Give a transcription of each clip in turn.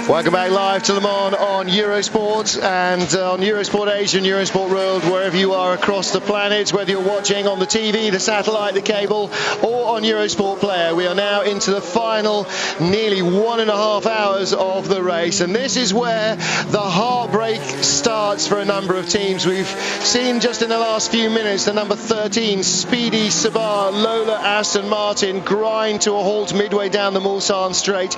Welcome back live to Le Mans on Eurosport and on Eurosport Asia and Eurosport World, wherever you are across the planet, whether you're watching on the TV, the satellite, the cable, or on Eurosport Player. We are now into the final nearly 1.5 hours of the race, and this is where the heartbreak starts for a number of teams. We've seen just in the last few minutes the number 13 Speedy Sabar Lola Aston Martin grind to a halt midway down the Mulsanne Straight,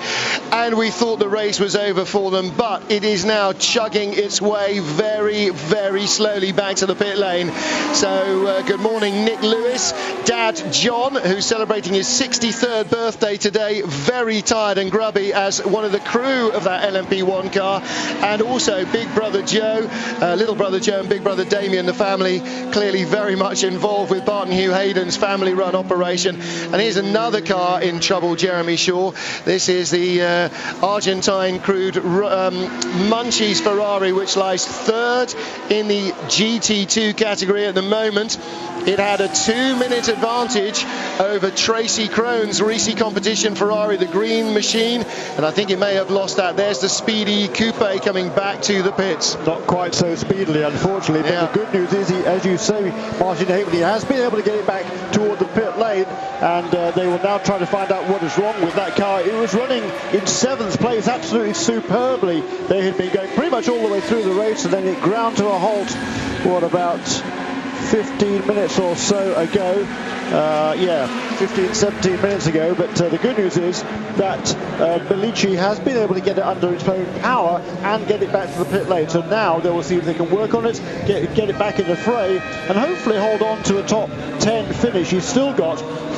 and we thought the race was over for them, but it is now chugging its way very, very slowly back to the pit lane. So good morning, Nick Lewis, Dad John, who's celebrating his 63rd birthday today, very tired and grubby as one of the crew of that LMP1 car, and also big brother Joe, little brother Joe and big brother Damien, the family clearly very much involved with Barton Hugh Hayden's family run operation. And here's another car in trouble, Jeremy Shaw. This is the Argentine crewed Munchies Ferrari, which lies third in the GT2 category at the moment. It had a 2-minute advantage over Tracy Krohn's Risi Competition Ferrari, the green machine, and I think it may have lost that. There's the speedy coupe coming back to the pits. Not quite so speedily, unfortunately, but the good news is, as you say, Martin Haveney has been able to get it back toward the pit lane, and they will now try to find out what is wrong with that car. It was running in 7th place absolutely superbly. They had been going pretty much all the way through the race, and then it ground to a halt, what, about 15 minutes or so ago. 17 minutes ago, but the good news is that Bellici has been able to get it under its own power and get it back to the pit lane. So now they will see if they can work on it, get it back in the fray, and hopefully hold on to a top 10 finish. He's still got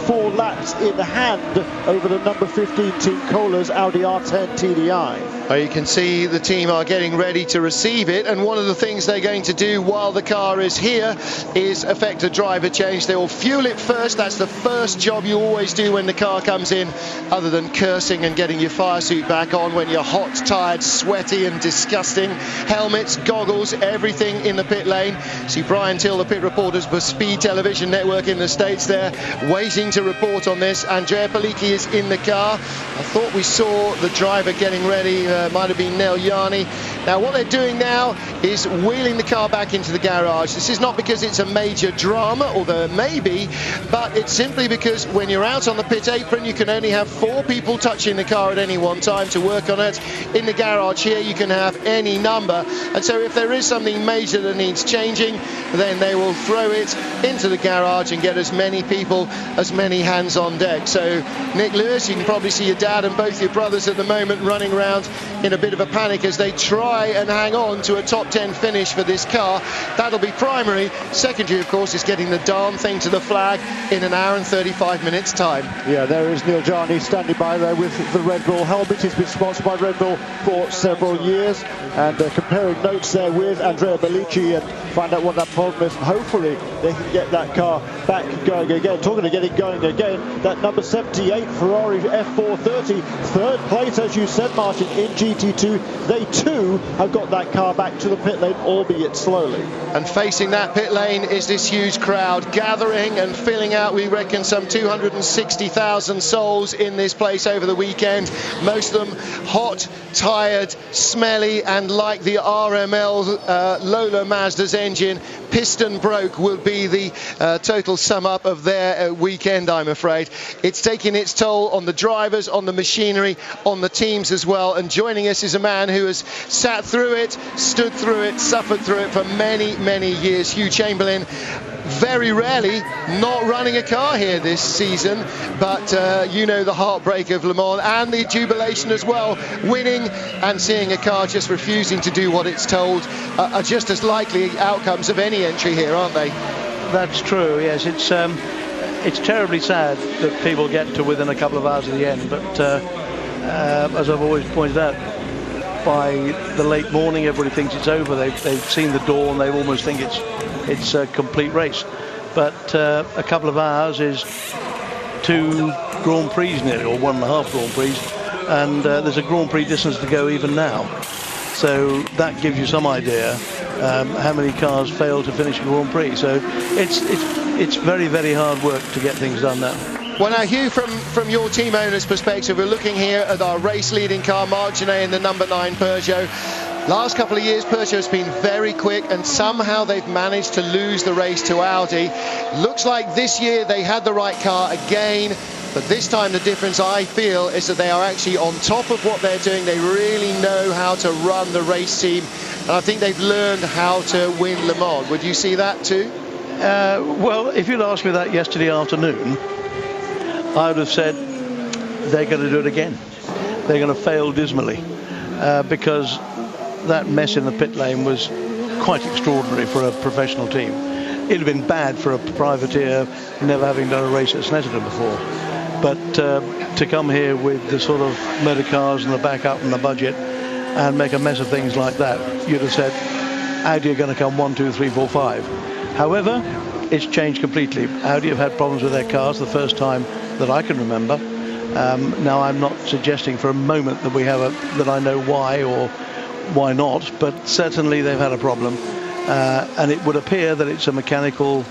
4 laps in hand over the number 15 Team Kohler's Audi R10 TDI. You can see the team are getting ready to receive it, and one of the things they're going to do while the car is here is effect a driver change. They will fuel it first. That's the first job you always do when the car comes in, other than cursing and getting your fire suit back on when you're hot, tired, sweaty and disgusting. Helmets, goggles, everything in the pit lane. See Brian Till, the pit reporters for Speed Television Network in the States there, waiting to report on this. Andrea Pellicchi is in the car. I thought we saw the driver getting ready. Might have been Nel Jani. Now what they're doing now is wheeling the car back into the garage. This is not because it's a major drama, although it may be, but it's simply because when you're out on the pit apron, you can only have 4 people touching the car at any one time to work on it. In the garage here, you can have any number, and so if there is something major that needs changing, then they will throw it into the garage and get as many people, as many hands on deck. So Nick Lewis, you can probably see your dad and both your brothers at the moment running around in a bit of a panic as they try and hang on to a top 10 finish for this car. That'll be primary. Secondary, of course, is getting the darn thing to the flag in an hour and 35 minutes time. Yeah, there is Nel Jani standing by there with the Red Bull helmet. He's been sponsored by Red Bull for several years, and comparing notes there with Andrea Bellici and find out what that problem is, and hopefully they can get that car back going again. Talking of getting going again, that number 78 Ferrari F430, 3rd place, as you said, Martin, in GT2. They too have got that car back to the pit lane, albeit slowly. And facing that pit lane is this huge crowd gathering and filling out, we reckon, some 260,000 souls in this place over the weekend. Most of them hot, tired, smelly, and like the RML Lola Mazda's engine, piston broke will be the total sum up of their weekend, I'm afraid. It's taking its toll on the drivers, on the machinery, on the teams as well. And joining us is a man who has sat through it, stood through it, suffered through it for many, many years. Hugh Chamberlain, very rarely not running a car here this season, but you know the heartbreak of Le Mans and the jubilation as well. Winning and seeing a car just refusing to do what it's told are just as likely outcomes of any entry here, aren't they? That's true, yes. It's terribly sad that people get to within a couple of hours of the end, but as I've always pointed out, by the late morning everybody thinks it's over. They've seen the dawn, they almost think it's a complete race, but a couple of hours is 2 Grand Prix nearly, or 1.5 Grand Prix, and there's a Grand Prix distance to go even now, so that gives you some idea how many cars fail to finish a Grand Prix. So it's very, very hard work to get things done now. Well, now, Hugh, from your team owner's perspective, we're looking here at our race-leading car, Marc Genet in the number 9 Peugeot. Last couple of years, Peugeot has been very quick, and somehow they've managed to lose the race to Audi. Looks like this year they had the right car again, but this time the difference, I feel, is that they are actually on top of what they're doing. They really know how to run the race team, and I think they've learned how to win Le Mans. Would you see that too? Well, if you'd asked me that yesterday afternoon, I would have said they're going to do it again. They're going to fail dismally because that mess in the pit lane was quite extraordinary for a professional team. It'd have been bad for a privateer never having done a race at Snetterton before. But to come here with the sort of motor cars and the backup and the budget and make a mess of things like that, you'd have said Audi are going to come 1, 2, 3, 4, 5. However, it's changed completely. Audi have had problems with their cars the first time that I can remember. Now, I'm not suggesting for a moment that we have that I know why or why not, but certainly they've had a problem, and it would appear that it's a mechanical.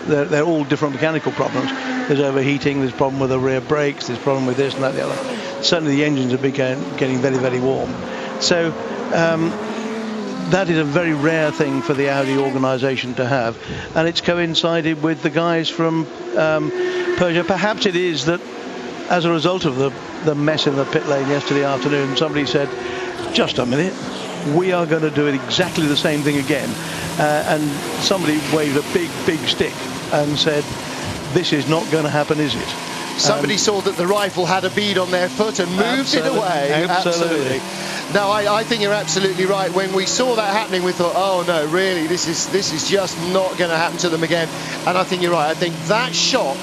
They're all different mechanical problems. There's overheating, there's problem with the rear brakes, there's problem with this and that, the other. Certainly the engines have been getting very, very warm. So that is a very rare thing for the Audi organisation to have, and it's coincided with the guys from Peugeot. Perhaps it is that as a result of the mess in the pit lane yesterday afternoon, somebody said, just a minute, we are going to do it exactly the same thing again. And somebody waved a big stick and said, this is not going to happen, is it? Somebody saw that the rifle had a bead on their foot and moved it away. Absolutely. No, I think you're absolutely right. When we saw that happening, we thought, oh no, really, this is just not going to happen to them again. And I think you're right. I think that shock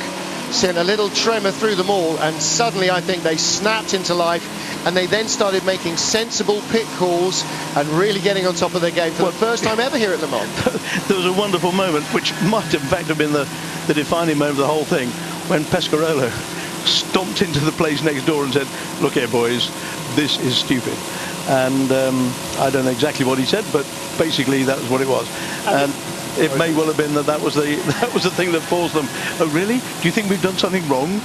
sent a little tremor through them all, and suddenly I think they snapped into life, and they then started making sensible pit calls and really getting on top of their game for the first time ever here at Le Mans. There was a wonderful moment, which might in fact have been the defining moment of the whole thing, when Pescarolo stomped into the place next door and said, look here boys, this is stupid. And I don't know exactly what he said, but basically that was what it was. And it may well have been that was the thing that forced them. Oh really? Do you think we've done something wrong?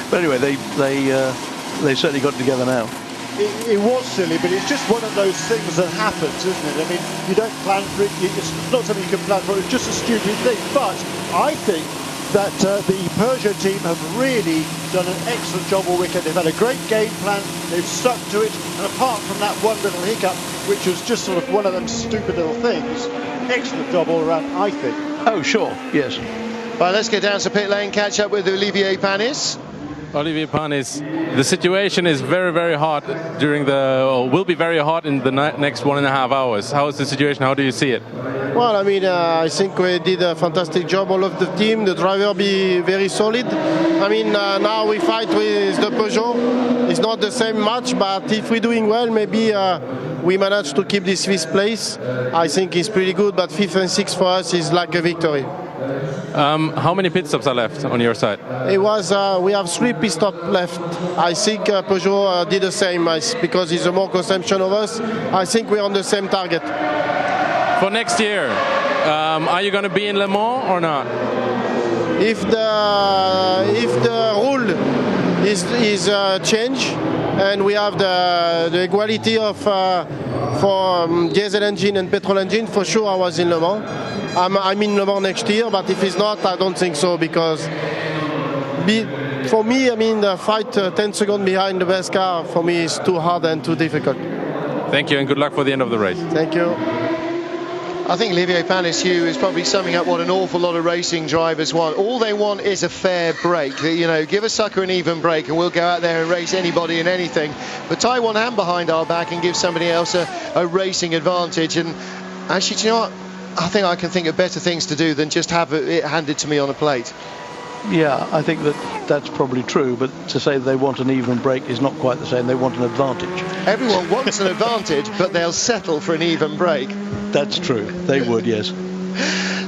But anyway, they certainly got together now. It was silly, but it's just one of those things that happens, isn't it? I mean, you don't plan for it. It's not something you can plan for. It's just a stupid thing. But I think that the Peugeot team have really done an excellent job all weekend. They've had a great game plan. They've stuck to it. And apart from that one little hiccup, which was just sort of one of them stupid little things, excellent job all around, I think. Oh, sure, yes. Right, let's get down to pit lane, catch up with Olivier Panis. Olivier Panis, the situation is very, very hot will be very hot in the next 1.5 hours. How is the situation? How do you see it? Well, I mean, I think we did a fantastic job, all of the team. The driver be very solid. I mean, now we fight with the Peugeot. It's not the same match, but if we're doing well, maybe we manage to keep this 5th place. I think it's pretty good, but 5th and 6th for us is like a victory. How many pit stops are left on your side? It was we have 3 pit stops left. I think Peugeot did the same because it's a more consumption of us. I think we're on the same target. For next year, are you going to be in Le Mans or not? If the rule is changed and we have the equality of for diesel engine and petrol engine, for sure I was in Le Mans. I'm in Le Mans next year, but if it's not, I don't think so, because for me, I mean, the fight 10 seconds behind the best car, for me, is too hard and too difficult. Thank you, and good luck for the end of the race. Thank you. I think Olivier Panis, Hugh, is probably summing up what an awful lot of racing drivers want. All they want is a fair break. You know, give a sucker an even break and we'll go out there and race anybody and anything. But tie one hand behind our back and give somebody else a racing advantage. And actually, do you know what? I think I can think of better things to do than just have it handed to me on a plate. Yeah, I think that's probably true, but to say they want an even break is not quite the same. They want an advantage. Everyone wants an advantage, but they'll settle for an even break. That's true. They would, yes.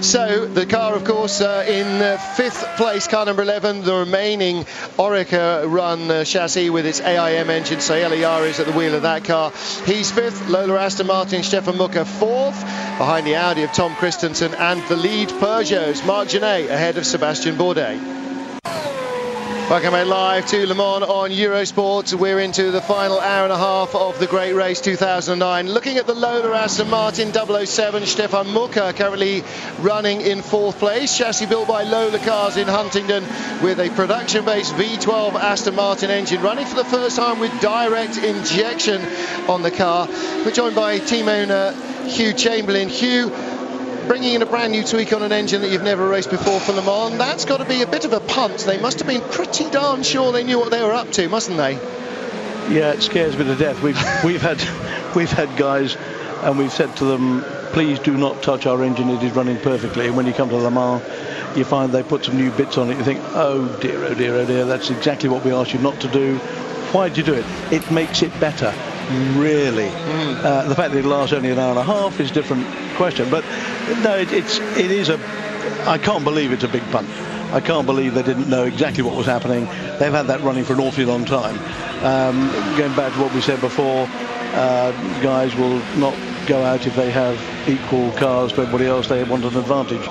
So the car, of course, in 5th place, car number 11, the remaining Oreca run chassis with its AIM engine. Sayela Yari is at the wheel of that car. He's 5th. Lola Aston Martin, Stefan Mucker 4th. Behind the Audi of Tom Christensen and the lead Peugeots. Marc Genet ahead of Sebastian Bourdais. Welcome live to Le Mans on Eurosport. We're into the final hour and a half of the great race 2009. Looking at the Lola Aston Martin 007, Stefan Mucker currently running in 4th place. Chassis built by Lola Cars in Huntingdon with a production-based V12 Aston Martin engine running for the first time with direct injection on the car. We're joined by team owner Hugh Chamberlain. Hugh, bringing in a brand new tweak on an engine that you've never raced before for Le Mans, that's got to be a bit of a punt. They must have been pretty darn sure they knew what they were up to, mustn't they? Yeah, it scares me to death. We've had guys, and we've said to them, please do not touch our engine, it is running perfectly. And when you come to Le Mans, you find they put some new bits on it. You think, oh dear, oh dear, oh dear, that's exactly what we asked you not to do. Why did you do it? It makes it better. Really. The fact that it lasts only an hour and a half is a different question, but no, it is a, I can't believe it's a big punt. I can't believe they didn't know exactly what was happening. They've had that running for an awfully long time. Going back to what we said before, guys will not go out if they have equal cars to everybody else. They want an advantage.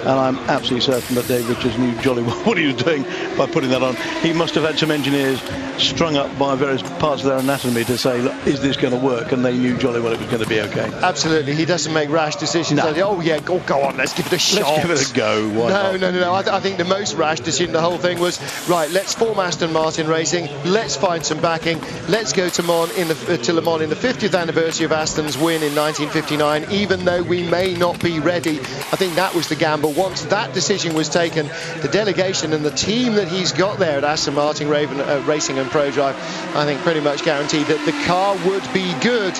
And I'm absolutely certain that Dave Richards knew jolly well what he was doing by putting that on. He must have had some engineers strung up by various parts of their anatomy to say, look, is this going to work? And they knew jolly well it was going to be okay. Absolutely. He doesn't make rash decisions. No. Like, oh yeah, go on, let's give it a shot. Let's give it a go. Why not? No. I think the most rash decision, the whole thing was, right, let's form Aston Martin Racing, let's find some backing, let's go to Le Mans in the 50th anniversary of Aston's win in 1959, even though we may not be ready. I think that was the gamble. Once that decision was taken, the delegation and the team that he's got there at Aston Martin Racing and ProDrive, I think pretty much guaranteed that the car would be good.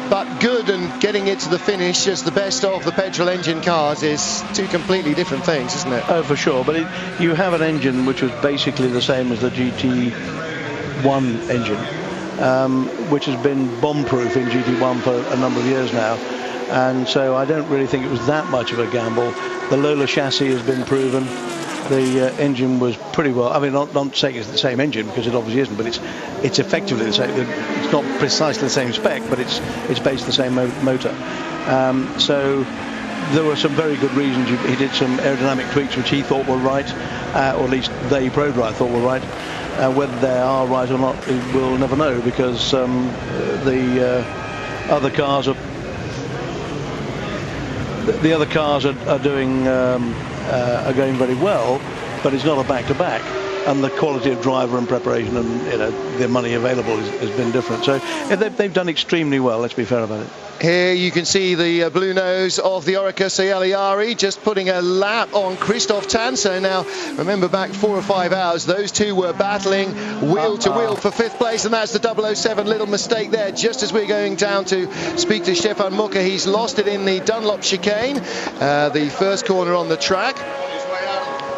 But good and getting it to the finish as the best of the petrol engine cars is two completely different things, isn't it? Oh, for sure. But you have an engine which was basically the same as the GT1 engine, which has been bomb-proof in GT1 for a number of years now. And so I don't really think it was that much of a gamble. The Lola chassis has been proven. The engine was pretty well, I mean, not saying it's the same engine because it obviously isn't, but it's effectively the same. It's not precisely the same spec, but it's based the same motor. So there were some very good reasons. He did some aerodynamic tweaks which he thought were right, or at least they ProDrive thought were right. Whether they are right or not, we'll never know, because the other cars are are going very well, but it's not a back-to-back, and the quality of driver and preparation and the money available has been different. So they've done extremely well, let's be fair about it. Here you can see the blue nose of the Oreca Cagliari just putting a lap on Christoph Tanser. Now, remember back 4 or 5 hours, those two were battling wheel to wheel for 5th place, and that's the 007. Little mistake there. Just as we're going down to speak to Stefan Mucker, he's lost it in the Dunlop chicane, the first corner on the track.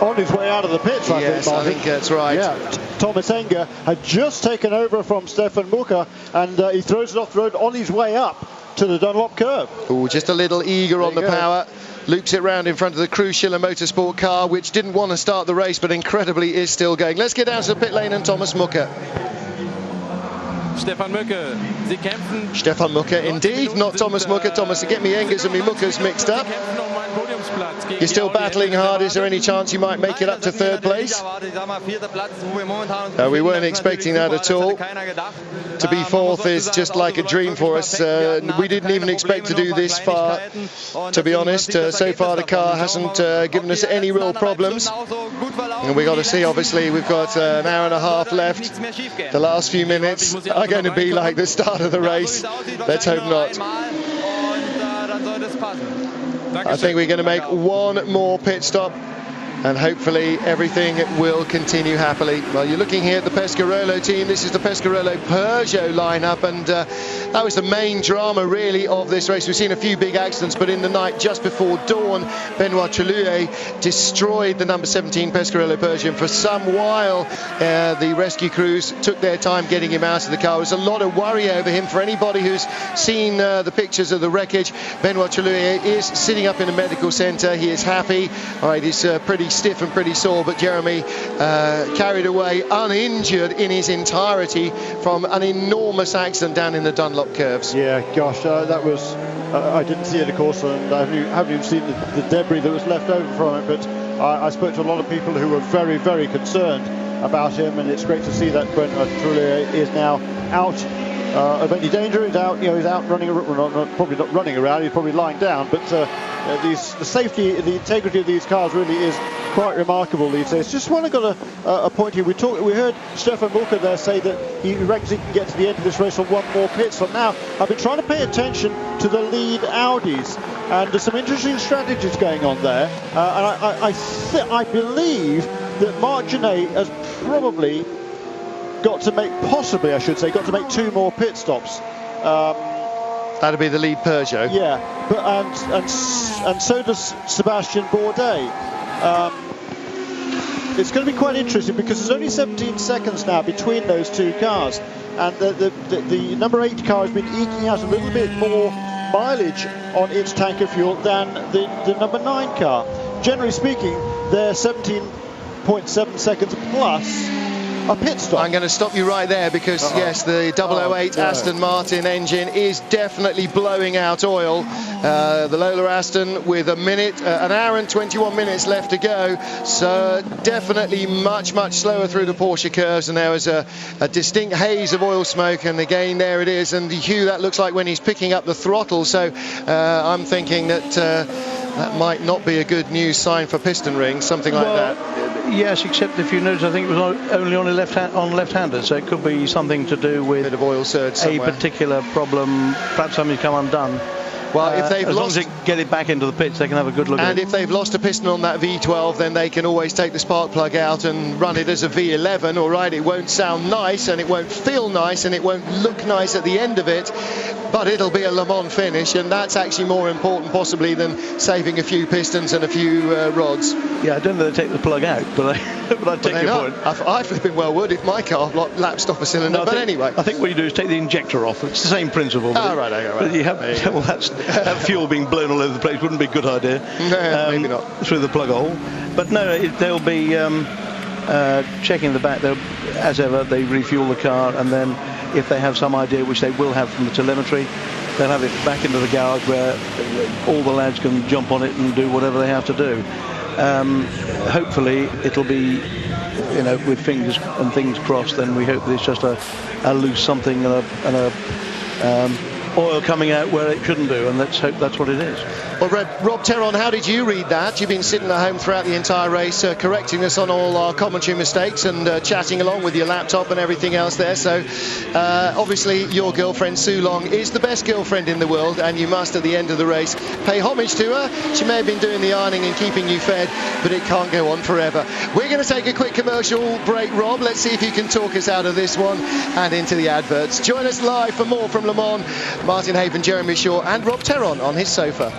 On his way out of the pits, I think that's right. Yeah, Thomas Enger had just taken over from Stefan Mucker, and he throws it off the road on his way up to the Dunlop curve. Oh, just a little eager on the power. Loops it round in front of the Cruise-Schiller Motorsport car, which didn't want to start the race, but incredibly is still going. Let's get down to the pit lane and Thomas Mucker. Stefan Mucker, Sie kämpfen. Stefan Mucker, indeed, not Thomas Mucker. Thomas, to get me Engers and me Muckers mixed up. You're still battling hard. Is there any chance you might make it up to 3rd place? We weren't expecting that at all. To be 4th is just like a dream for us. We didn't even expect to do this far, to be honest. So far the car hasn't given us any real problems. And we got to see, obviously, we've got an hour and a half left. The last few minutes are going to be like the start of the race. Let's hope not. I think we're going to make one more pit stop, and hopefully everything will continue happily. Well, you're looking here at the Pescarolo team. This is the Pescarolo Peugeot lineup, and that was the main drama really of this race. We've seen a few big accidents, but in the night just before dawn, Benoit Chaluet destroyed the number 17 Pescarolo Peugeot, and for some while the rescue crews took their time getting him out of the car. There was a lot of worry over him. For anybody who's seen the pictures of the wreckage, Benoit Chaluet is sitting up in a medical centre. He is happy. All right, he's pretty stiff and pretty sore, but Jeremy carried away uninjured in his entirety from an enormous accident down in the Dunlop curves. Yeah, gosh, that was I didn't see it, of course, and I haven't even seen the debris that was left over from it, but I spoke to a lot of people who were very, very concerned about him, and it's great to see that Benoit Trullier is now out of any danger. He's out, he's out running, probably not running around. He's probably lying down. But the safety, the integrity of these cars really is quite remarkable these days. Just want to got a point here. We heard Stefan Mulker there say that he reckons he can get to the end of this race on one more pit stop. Now, I've been trying to pay attention to the lead Audis, and there's some interesting strategies going on there. And I believe that Marc Genet has probably got to make, got to make 2 more pit stops. That'll be the lead Peugeot. Yeah, but and so does Sebastian Bourdais. It's going to be quite interesting because there's only 17 seconds now between those 2 cars, and the number 8 car has been eking out a little bit more mileage on its tank of fuel than the number 9 car. Generally speaking, they're 17.7 seconds plus a pit stop. I'm going to stop you right there because yes, the 008 Aston Martin engine is definitely blowing out oil. The Lola Aston with an hour and 21 minutes left to go, so definitely much slower through the Porsche curves, and there was a distinct haze of oil smoke, and again there it is, and the hue that looks like when he's picking up the throttle. So I'm thinking that that might not be a good news sign for piston rings, something like that. Yes, except if you notice, I think it was only on left-hander, so it could be something to do with a bit of oil surge somewhere. A particular problem. Perhaps something's come undone. Well, if they've as lost, long as they get it back into the pits, they can have a good look at it. And if they've lost a piston on that V12, then they can always take the spark plug out and run it as a V11. All right, it won't sound nice, and it won't feel nice, and it won't look nice at the end of it, but it'll be a Le Mans finish, and that's actually more important possibly than saving a few pistons and a few rods. Yeah, I don't know if they take the plug out, but I take your point. I flipping well would if my car lapsed off a cylinder, but anyway. I think what you do is take the injector off. It's the same principle. Right. But you have, well, that fuel being blown all over the place wouldn't be a good idea. No, maybe not. Through the plug hole. But no, they'll be checking the back. As ever, they refuel the car, and then if they have some idea, which they will have from the telemetry, they'll have it back into the garage where all the lads can jump on it and do whatever they have to do. Hopefully it'll be, with fingers and things crossed, then we hope that it's just a loose something and a oil coming out where it shouldn't do, and let's hope that's what it is. Well, Rob Terron, how did you read that? You've been sitting at home throughout the entire race, correcting us on all our commentary mistakes and chatting along with your laptop and everything else there. So obviously your girlfriend Sue Long is the best girlfriend in the world, and you must at the end of the race pay homage to her. She may have been doing the ironing and keeping you fed, but it can't go on forever. We're going to take a quick commercial break, Rob. Let's see if you can talk us out of this one and into the adverts. Join us live for more from Le Mans. Martin Haven, Jeremy Shaw and Rob Terron on his sofa.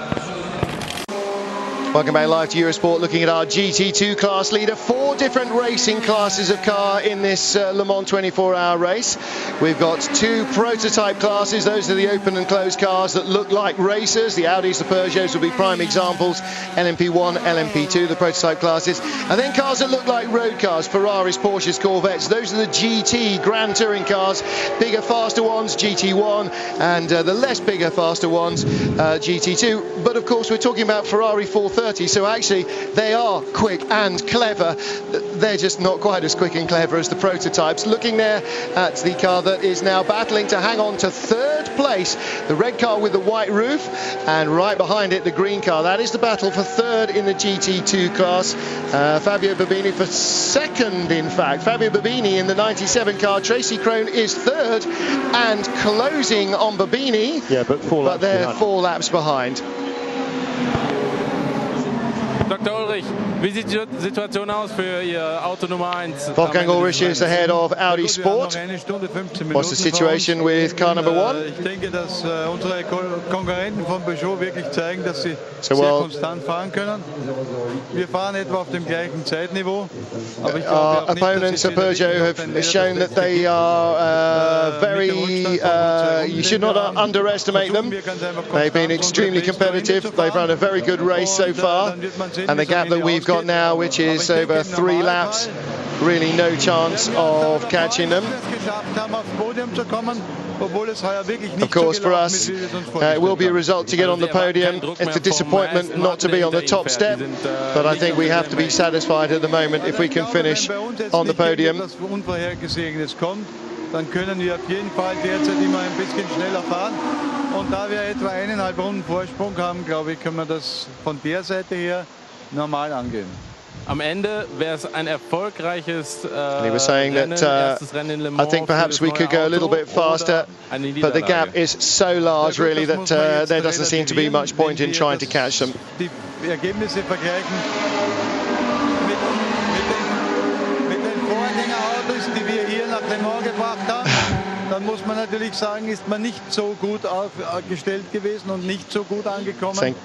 Welcome back live to Eurosport, looking at our GT2 class leader. 4 different racing classes of car in this Le Mans 24-hour race. We've got 2 prototype classes. Those are the open and closed cars that look like racers. The Audis, the Peugeots will be prime examples. LMP1, LMP2, the prototype classes. And then cars that look like road cars. Ferraris, Porsches, Corvettes. Those are the GT Grand Touring cars. Bigger, faster ones, GT1. And the less bigger, faster ones, GT2. But of course, we're talking about Ferrari 430. So actually they are quick and clever. They're just not quite as quick and clever as the prototypes. Looking there at the car that is now battling to hang on to 3rd place, the red car with the white roof, and right behind it the green car. That is the battle for 3rd in the GT2 class. Fabio Babini for 2nd, in fact. Fabio Babini in the 97 car. Tracy Crone is 3rd and closing on Babini. Yeah, but they're 4 laps behind. Dr. Ulrich, wie sieht die Situation aus für Ihr Auto Nummer 1? Wolfgang Ulrich is ahead of Audi Sport. What's the situation with car number 1? Ich denke, dass unsere Konkurrenten von Peugeot wirklich zeigen, dass sie sehr konstant fahren können. Wir fahren etwa auf dem gleichen Zeitniveau. Aber ich glaube auch nicht, opponents of Peugeot have shown that they are you should not underestimate them. They've been extremely competitive. They've run a very good race so far. And the gap that we've got now, which is over 3 laps, really no chance of catching them. Of course, for us, it will be a result to get on the podium. It's a disappointment not to be on the top step, but I think we have to be satisfied at the moment if we can finish on the podium. Dann können wir auf jeden Fall derzeit immer ein bisschen schneller fahren. Und da wir etwa 1,5 Runden Vorsprung haben, glaube ich, können wir das von der Seite her normal angehen. Am Ende wäre es ein erfolgreiches he was saying that I think perhaps we could go a little bit faster, but the gap is so large really that there doesn't seem to be much point in trying to catch them. Die Ergebnisse vergleichen mit den Vorgängerautos, die wir hier nach Le Mans gebracht haben, dann muss man natürlich sagen, ist man nicht so gut aufgestellt gewesen und nicht so gut angekommen.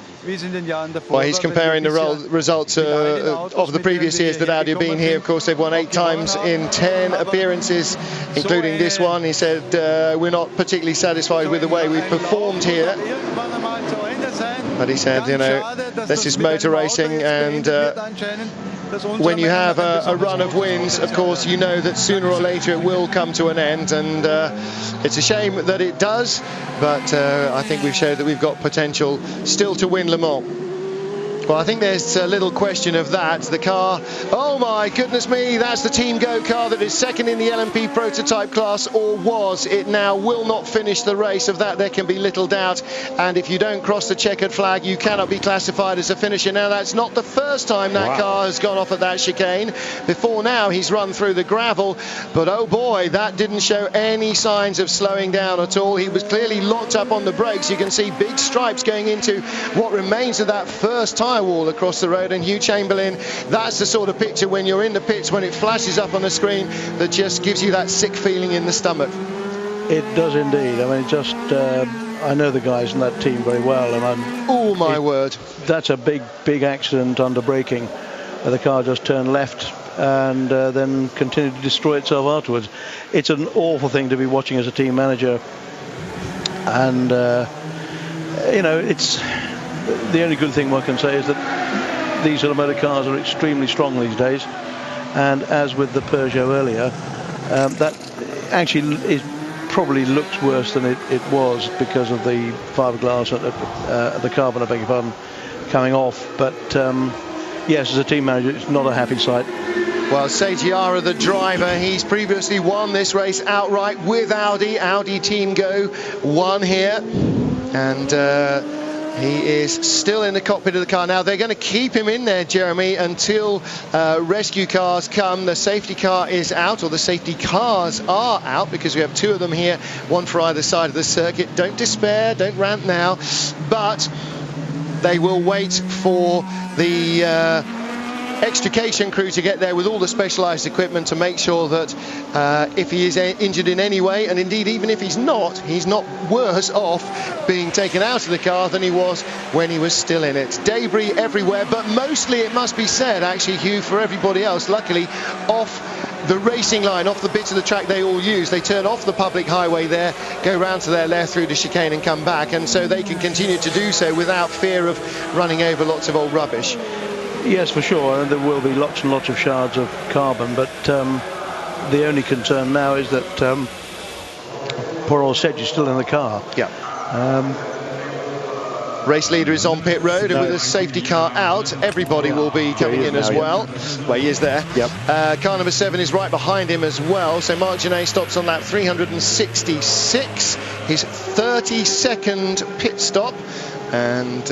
Well, he's comparing the results of the previous years that Audi have been here. Of course, they've won 8 times in 10 appearances, including this one. He said, we're not particularly satisfied with the way we've performed here. But he said, you know, this is motor racing, and when you have a run of wins, of course, you know that sooner or later it will come to an end, and it's a shame that it does, but I think we've showed that we've got potential still to win Le Mans. Well, I think there's a little question of that. The car, oh my goodness me, that's the Team Go car that is second in the LMP prototype class, or was. It now will not finish the race. Of that there can be little doubt, and if you don't cross the checkered flag, you cannot be classified as a finisher. Now, that's not the first time that car has gone off at that chicane. Before now, he's run through the gravel, but oh boy, that didn't show any signs of slowing down at all. He was clearly locked up on the brakes. You can see big stripes going into what remains of that first time wall across the road, and Hugh Chamberlain, that's the sort of picture when you're in the pits, when it flashes up on the screen, that just gives you that sick feeling in the stomach. It does indeed. I mean, just I know the guys in that team very well, and oh my word, that's a big accident under braking. The car just turned left and then continued to destroy itself afterwards. It's an awful thing to be watching as a team manager, and you know, it's the only good thing one can say is that these sort of motor cars are extremely strong these days, and as with the Peugeot earlier, that actually probably looks worse than it was because of the fiberglass, the carbon, I beg your pardon, coming off. But yes, as a team manager, it's not a happy sight. Well, Sejiara, the driver, he's previously won this race outright with Audi. Audi Team Go won here, and he is still in the cockpit of the car. Now, they're going to keep him in there, Jeremy, until rescue cars come. The safety car is out, or the safety cars are out, because we have 2 of them here, one for either side of the circuit. Don't despair, don't rant now, but they will wait for the extrication crew to get there with all the specialised equipment to make sure that if he is injured in any way, and indeed even if he's not worse off being taken out of the car than he was when he was still in it. Debris everywhere, but mostly, it must be said, actually, Hugh, for everybody else, luckily, off the racing line, off the bits of the track they all use. They turn off the public highway there, go round to their left through the chicane and come back, and so they can continue to do so without fear of running over lots of old rubbish. Yes, for sure, and there will be lots and lots of shards of carbon, but the only concern now is that poor old Sedge is still in the car. Yeah. Race leader is on pit road, and with the safety car out, everybody will be coming in as well. Well, he is there. Yep. Car number 7 is right behind him as well, so Marc Genet stops on lap 366, his 32nd pit stop, and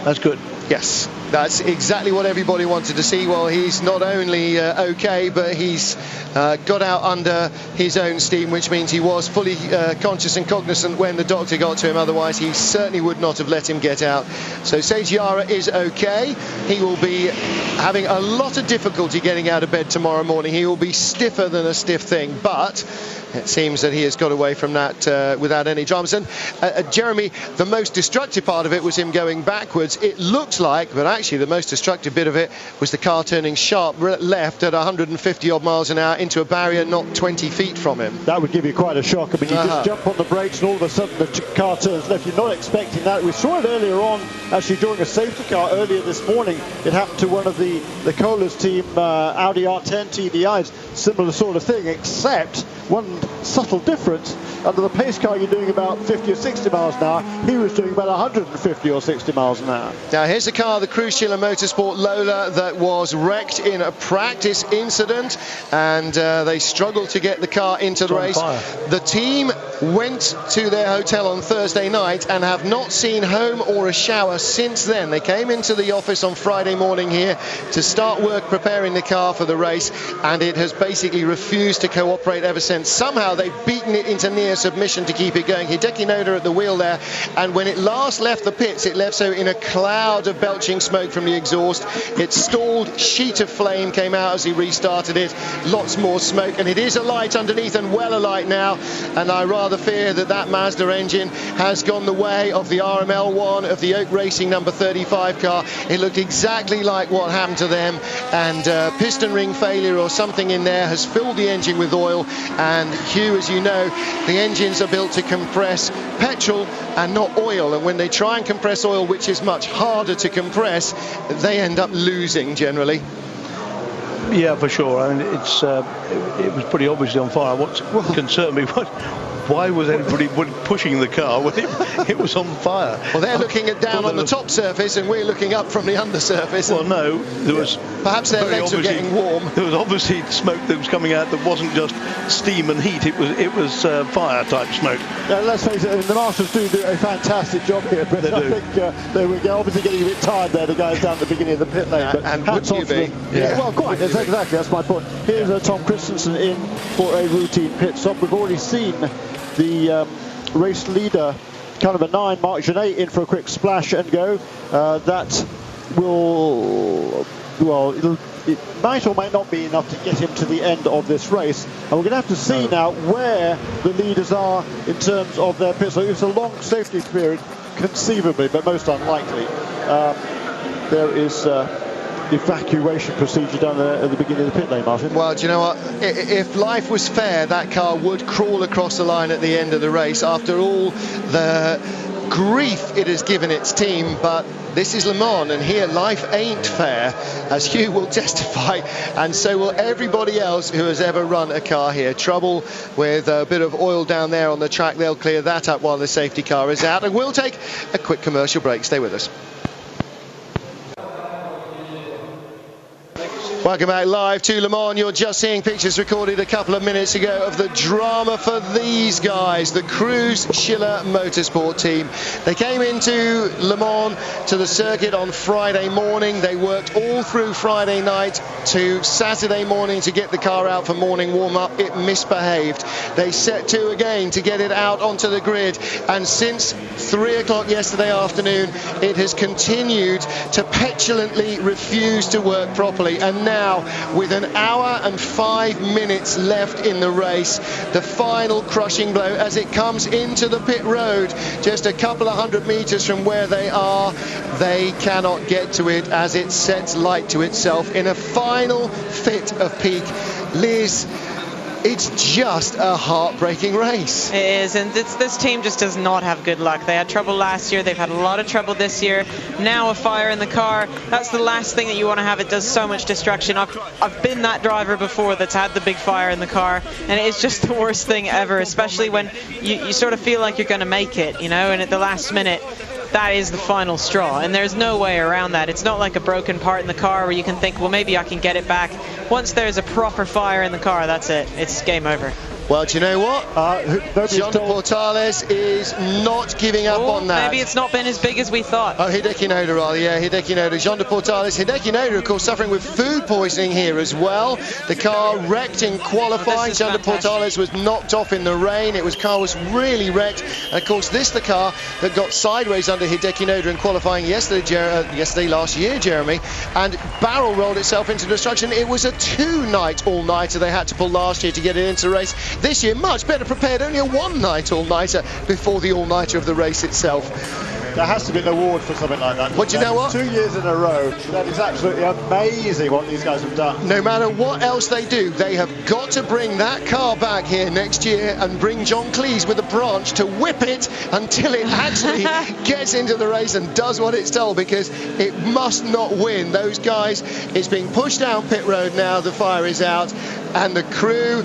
that's good. Yes, that's exactly what everybody wanted to see. Well, he's not only okay, but he's got out under his own steam, which means he was fully conscious and cognizant when the doctor got to him. Otherwise, he certainly would not have let him get out. So Sejiara is okay. He will be having a lot of difficulty getting out of bed tomorrow morning. He will be stiffer than a stiff thing, but it seems that he has got away from that without any dramas. And Jeremy, the most destructive part of it was him going backwards. It looked like, but actually the most destructive bit of it was the car turning sharp left at 150 odd miles an hour into a barrier not 20 feet from him. That would give you quite a shock. I mean, you just jump on the brakes and all of a sudden the car turns left. You're not expecting that. We saw it earlier on, actually during a safety car earlier this morning. It happened to one of the Kohler's team Audi R10 TDIs. Similar sort of thing, except one subtle difference. Under the pace car, you're doing about 50 or 60 miles an hour. He was doing about 150 or 60 miles an hour. Now here's a car, the Crucial Motorsport Lola, that was wrecked in a practice incident, and they struggled to get the car into the race. The team went to their hotel on Thursday night and have not seen home or a shower since then. They came into the office on Friday morning here to start work preparing the car for the race, and it has basically refused to cooperate ever since. Somehow they've beaten it into near submission to keep it going. Hideki Noda at the wheel there, and when it last left the pits, it left so in a cloud of belching smoke from the exhaust. Its stalled sheet of flame came out as he restarted it. Lots more smoke, and it is alight underneath, and well alight now, and I rather fear that that Mazda engine has gone the way of the RML1 of the Oak Racing number 35 car. It looked exactly like what happened to them, and piston ring failure or something in there has filled the engine with oil. And Hugh, as you know, the engines are built to compress petrol and not oil, and when they try and compress oil, which is much harder to compress, they end up losing generally. Yeah, for sure. I mean, it was pretty obviously on fire. What concerned me was, why was everybody pushing the car when it was on fire? Well, they're looking down on the top surface, and we're looking up from the undersurface. Well, no, there was... Perhaps their legs were getting warm. There was obviously smoke that was coming out that wasn't just steam and heat. It was fire-type smoke. Let's face it, the Marshals do a fantastic job here, but I think they were obviously getting a bit tired there, the guys down at the beginning of the pit lane. But and would you be? Yeah, well, quite. Exactly, that's my point. Here's Tom Christensen in for a routine pit stop. We've already seen the race leader, kind of a 9, Marc Genet, in for a quick splash and go. That will, well, it might or might not be enough to get him to the end of this race. And we're going to have to see now where the leaders are in terms of their pit. So it's a long safety period, conceivably, but most unlikely. There is evacuation procedure done at the beginning of the pit lane, Martin. Well, do you know what? If life was fair, that car would crawl across the line at the end of the race after all the grief it has given its team. But this is Le Mans, and here life ain't fair, as Hugh will testify, and so will everybody else who has ever run a car here. Trouble with a bit of oil down there on the track. They'll clear that up while the safety car is out, and we'll take a quick commercial break. Stay with us. Welcome back live to Le Mans. You're just seeing pictures recorded a couple of minutes ago of the drama for these guys, the Cruz Schiller Motorsport team. They came into Le Mans to the circuit on Friday morning. They worked all through Friday night to Saturday morning to get the car out for morning warm-up. It misbehaved. They set to again to get it out onto the grid, and since 3 o'clock yesterday afternoon, it has continued to petulantly refuse to work properly. And now, with an hour and 5 minutes left in the race, the final crushing blow as it comes into the pit road, just a couple of 100 meters from where they are, they cannot get to it as it sets light to itself in a final fit of peak. Liz, it's just a heartbreaking race. It is, and this team just does not have good luck. They had trouble last year, they've had a lot of trouble this year. Now a fire in the car, that's the last thing that you want to have. It does so much destruction. I've been that driver before that's had the big fire in the car, and it's just the worst thing ever, especially when you sort of feel like you're going to make it, you know, and at the last minute, that is the final straw, and there's no way around that. It's not like a broken part in the car where you can think, well, maybe I can get it back. Once there's a proper fire in the car, that's it. It's game over. Well, do you know what? Jean de Portales is not giving up on that. Maybe it's not been as big as we thought. Oh, Hideki Noda, rather, yeah, Hideki Noda. Jean de Portales. Hideki Noda, of course, suffering with food poisoning here as well. The car wrecked in qualifying. Jean de Portales was knocked off in the rain. Car was really wrecked. And, of course, this the car that got sideways under Hideki Noda in qualifying yesterday last year, Jeremy, and barrel rolled itself into destruction. It was a 2-night all-nighter they had to pull last year to get it into the race. This year, much better prepared, only a 1-night all-nighter before the all-nighter of the race itself. There has to be an award for something like that. But you know what? 2 years in a row. That is absolutely amazing what these guys have done. No matter what else they do, they have got to bring that car back here next year and bring John Cleese with a branch to whip it until it actually gets into the race and does what it's told, because it must not win. Those guys, it's being pushed down pit road now, the fire is out, and the crew,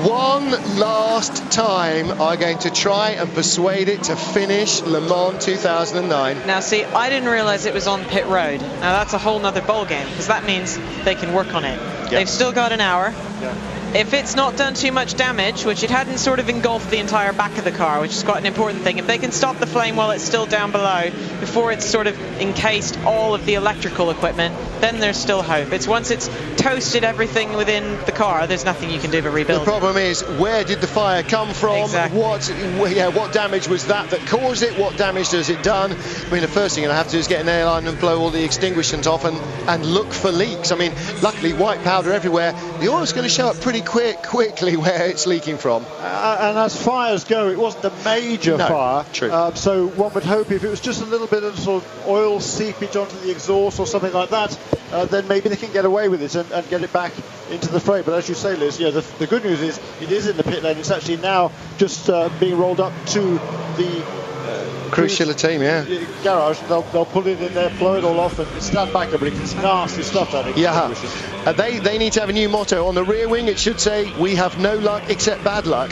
one last time are going to try and persuade it to finish Le Mans 2009. Now see, I didn't realize it was on pit road. Now that's a whole nother ball game, because that means they can work on it. Yep. They've still got an hour. Yeah. If it's not done too much damage, which it hadn't sort of engulfed the entire back of the car, which is quite an important thing, if they can stop the flame while it's still down below, before it's sort of encased all of the electrical equipment, then there's still hope. It's once it's toasted everything within the car, there's nothing you can do but rebuild. The problem is, where did the fire come from? Exactly. What damage was that caused it? What damage has it done? I mean, the first thing you're going to have to do is get an airline and blow all the extinguishers off and look for leaks. I mean, luckily, white powder everywhere. The oil's going to show up pretty quickly where it's leaking from. And as fires go, it wasn't a major fire. True. So one would hope if it was just a little bit of sort of oil seepage onto the exhaust or something like that, then maybe they can get away with it and get it back into the fray. But as you say, Liz, yeah, the good news is it is in the pit lane. It's actually now just being rolled up to the Crucial team, yeah. Garage. They'll put it in there, blow it all off, and stand back a bit. It's nasty stuff, that. Yeah. They need to have a new motto on the rear wing. It should say, "We have no luck except bad luck."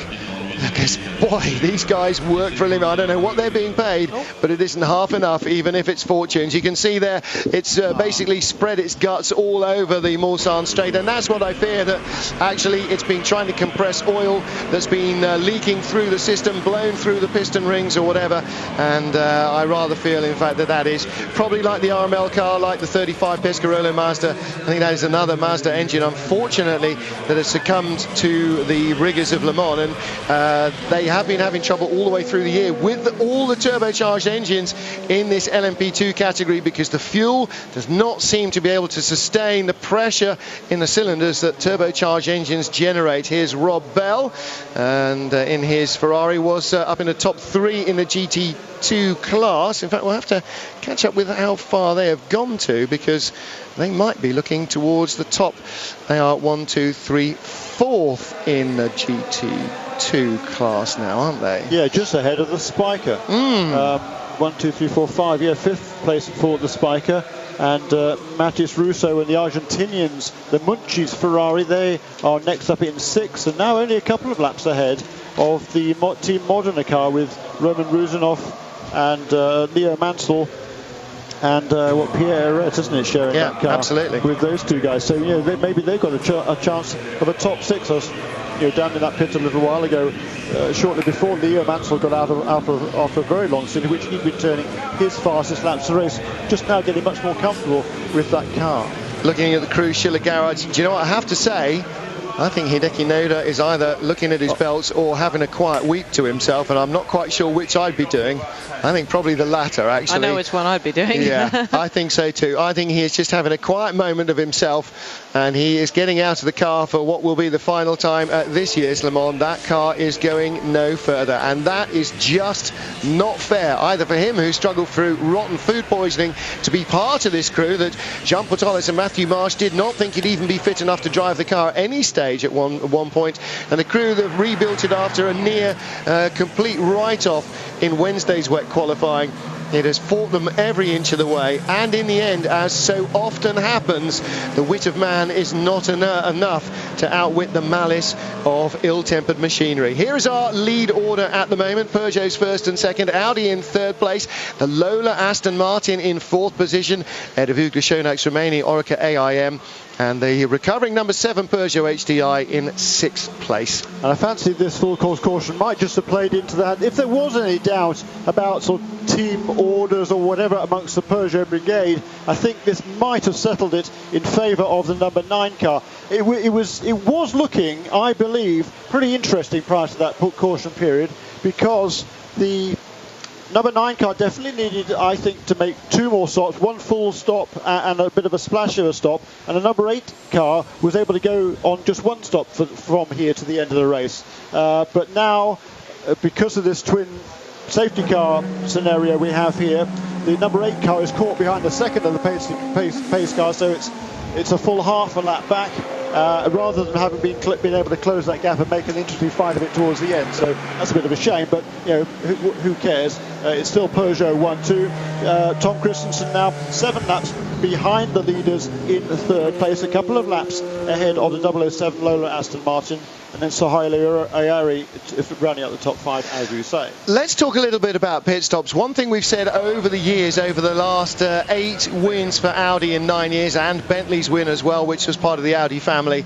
Because, boy, these guys work for a living. I don't know what they're being paid, but it isn't half enough, even if it's fortunes. You can see there, it's basically spread its guts all over the Mulsanne Strait, and that's what I fear, that actually it's been trying to compress oil that's been leaking through the system, blown through the piston rings or whatever, and I rather feel, in fact, that is probably like the RML car, like the 35 Pescarolo Mazda. I think that is another Mazda engine, unfortunately, that has succumbed to the rigours of Le Mans, and they have been having trouble all the way through the year with all the turbocharged engines in this LMP2 category, because the fuel does not seem to be able to sustain the pressure in the cylinders that turbocharged engines generate. Here's Rob Bell, and in his Ferrari was up in the top 3 in the GT2 class. In fact, we'll have to catch up with how far they have gone to, because they might be looking towards the top. They are 1, 2, 3, 4th in the GT2 class now, aren't they? Yeah, just ahead of the Spiker. 1, 2, 3, 4, 5. Yeah, 5th place for the Spiker. And Matis Russo and the Argentinians, the Munchies Ferrari, they are next up in 6th, and now only a couple of laps ahead of the Team Modena car with Roman Ruzanov and Leo Mansell. And Pierre Eret, isn't it, sharing that car absolutely with those two guys. So maybe they've got a chance of a top 6. I was down in that pit a little while ago, shortly before Leo Mansell got out after a very long stint, which he'd been turning his fastest laps of the race. Just now getting much more comfortable with that car. Looking at the Crucial garage, do you know what I have to say? I think Hideki Noda is either looking at his belts or having a quiet weep to himself, and I'm not quite sure which I'd be doing. I think probably the latter, actually. I know which one I'd be doing. Yeah, I think so too. I think he is just having a quiet moment of himself, and he is getting out of the car for what will be the final time at this year's Le Mans. That car is going no further, and that is just not fair, either for him, who struggled through rotten food poisoning, to be part of this crew that Jean Portalis and Matthew Marsh did not think he'd even be fit enough to drive the car at any stage at one point, and the crew that rebuilt it after a near complete write-off in Wednesday's wet qualifying. It has fought them every inch of the way, and in the end, as so often happens, the wit of man is not enough to outwit the malice of ill-tempered machinery. Here is our lead order at the moment. Peugeot's 1st and 2nd, Audi in 3rd place, the Lola Aston Martin in 4th position, Edevugla Shonax Romania Orica AIM, and the recovering number 7 Peugeot HDI in 6th place. And I fancy this full course caution might just have played into that. If there was any doubt about sort of team orders or whatever amongst the Peugeot brigade, I think this might have settled it in favour of the number 9 car. It was looking, I believe, pretty interesting prior to that caution period, because the number 9 car definitely needed, I think, to make 2 more stops, 1 full stop and a bit of a splash of a stop, and a number 8 car was able to go on just 1 stop from here to the end of the race. But now, because of this twin safety car scenario we have here, the number 8 car is caught behind the second of the pace car, so it's a full half a lap back, rather than having been able to close that gap and make an interesting fight of it towards the end. So that's a bit of a shame, but who cares? It's still Peugeot 1-2. Tom Christensen now 7 laps behind the leaders in the 3rd place, a couple of laps ahead of the 007 Lola Aston Martin. and then Sohail Ayari rounding out the top 5, as you say. Let's talk a little bit about pit stops. One thing we've said over the years, over the last 8 wins for Audi in 9 years, and Bentley's win as well, which was part of the Audi family.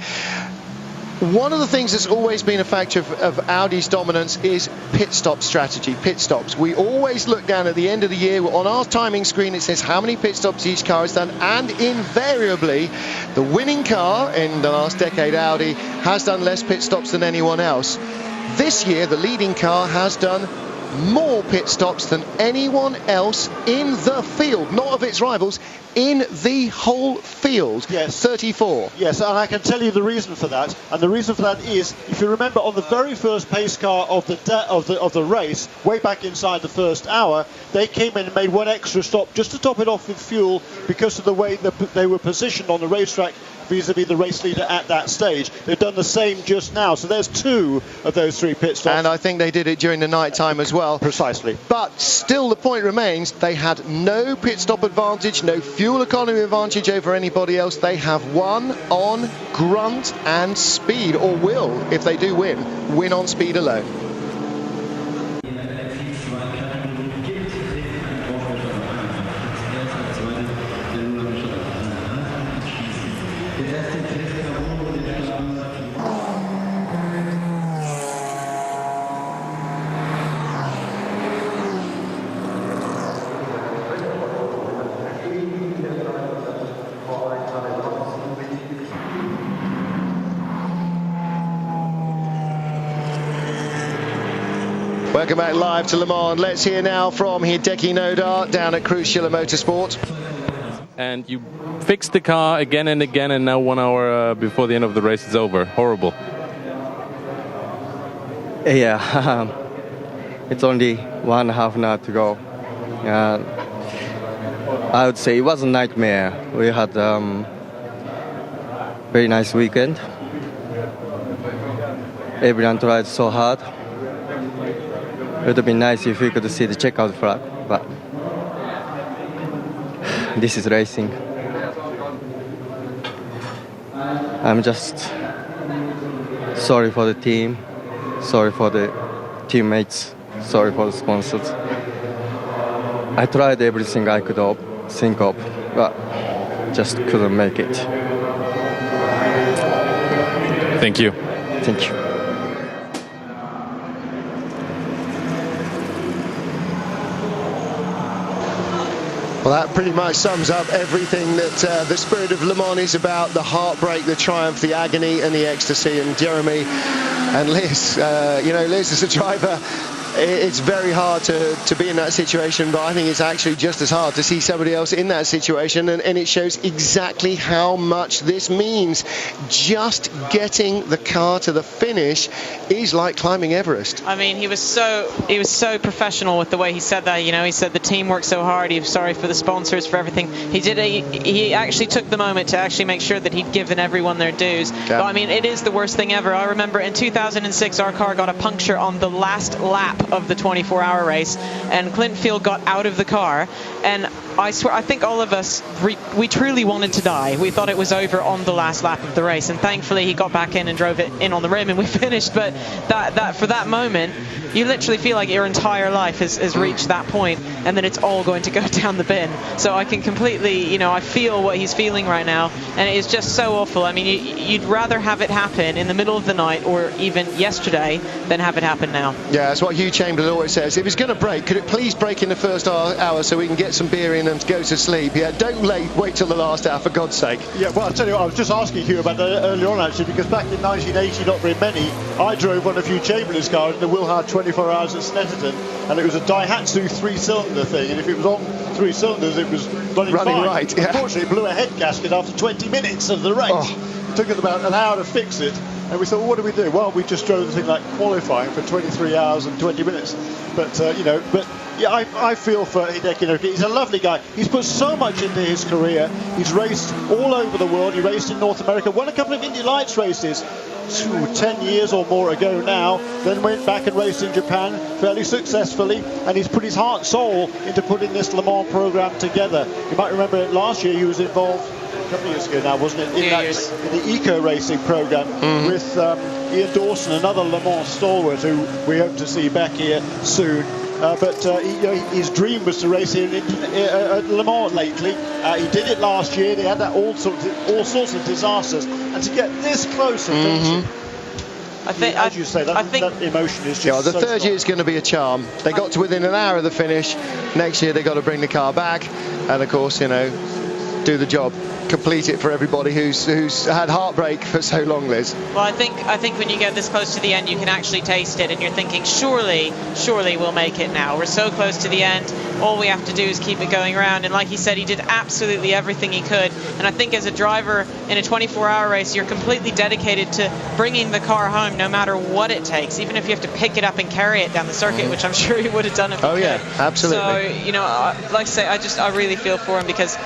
One of the things that's always been a factor of Audi's dominance is pit stop strategy, pit stops. We always look down at the end of the year on our timing screen. It says how many pit stops each car has done, and invariably the winning car in the last decade, Audi, has done less pit stops than anyone else. This year the leading car has done more pit stops than anyone else in the field, not of its rivals, in the whole field. Yes. 34. Yes, and I can tell you the reason for that. And the reason for that is, if you remember, on the very first pace car of the race, way back inside the first hour, they came in and made one extra stop just to top it off with fuel because of the way they were positioned on the racetrack vis-a-vis the race leader at that stage. They've done the same just now, so there's 2 of those 3 pit stops. And I think they did it during the night time as well. Precisely. But still the point remains, they had no pit stop advantage, no fuel economy advantage over anybody else. They have won on grunt and speed, or will, if they do win on speed alone. Welcome back live to Le Mans. Let's hear now from Hideki Noda down at Crucial Motorsport. And you fixed the car again and again, and now 1 hour before the end of the race is over. Horrible. Yeah, it's only 1.5 hours to go. I would say it was a nightmare. We had very nice weekend. Everyone tried so hard. It would have been nice if we could see the checkout flag, but this is racing. I'm just sorry for the team, sorry for the teammates, sorry for the sponsors. I tried everything I could think of, but just couldn't make it. Thank you. Thank you. Well, that pretty much sums up everything that the spirit of Le Mans is about: the heartbreak, the triumph, the agony and the ecstasy. And Jeremy and Liz, Liz is a driver. It's very hard to be in that situation, but I think it's actually just as hard to see somebody else in that situation, and it shows exactly how much this means. Just getting the car to the finish is like climbing Everest. I mean, he was so professional with the way he said that. You know, he said the team worked so hard. He was sorry for the sponsors, for everything. He actually took the moment to actually make sure that he'd given everyone their dues. Yeah. But I mean, it is the worst thing ever. I remember in 2006, our car got a puncture on the last lap of the 24-hour race, and Clint Field got out of the car, and I swear, I think all of us, we truly wanted to die. We thought it was over on the last lap of the race, and thankfully he got back in and drove it in on the rim and we finished. But that for that moment, you literally feel like your entire life has reached that point, and then it's all going to go down the bin. So I can completely, I feel what he's feeling right now, and it is just so awful. I mean, you'd rather have it happen in the middle of the night or even yesterday than have it happen now. Yeah, that's what Hugh Chamberlain always says. If it's going to break, could it please break in the first hour so we can get some beer in and go to sleep? Yeah, don't wait till the last hour, for God's sake. Yeah, well, I'll tell you what, I was just asking Hugh about that earlier on, actually, because back in 1980, not very many, I drove one of Hugh Chamberlain's cars in the Wilhard 24 Hours at Snetterton, and it was a Daihatsu 3-cylinder thing, and if it was on 3 cylinders, it was running fine. Right, yeah. Unfortunately, it blew a head gasket after 20 minutes of the race. It took us about an hour to fix it. And we thought, well, what do we do? Well, we just drove the thing like qualifying for 23 hours and 20 minutes. But, I feel for Hideki. He's a lovely guy. He's put so much into his career. He's raced all over the world. He raced in North America, won a couple of Indy Lights races 10 years or more ago now, then went back and raced in Japan fairly successfully, and he's put his heart and soul into putting this Le Mans program together. You might remember last year he was involved couple of years ago now, wasn't it? In the Eco Racing program with Ian Dawson, another Le Mans stalwart who we hope to see back here soon. But his dream was to race here at Le Mans lately. He did it last year. They had all sorts of disasters, and to get this close to finishing. I think, as you say, that emotion is just the third year is going to be a charm. They got to within an hour of the finish. Next year, they've got to bring the car back, and of course, do the job, complete it for everybody who's had heartbreak for so long, Liz. Well, I think when you get this close to the end, you can actually taste it, and you're thinking, surely we'll make it now. We're so close to the end. All we have to do is keep it going around. And like he said, he did absolutely everything he could. And I think as a driver in a 24-hour race, you're completely dedicated to bringing the car home, no matter what it takes, even if you have to pick it up and carry it down the circuit, which I'm sure he would have done if he could. Yeah, absolutely. So, like I say, I really feel for him, because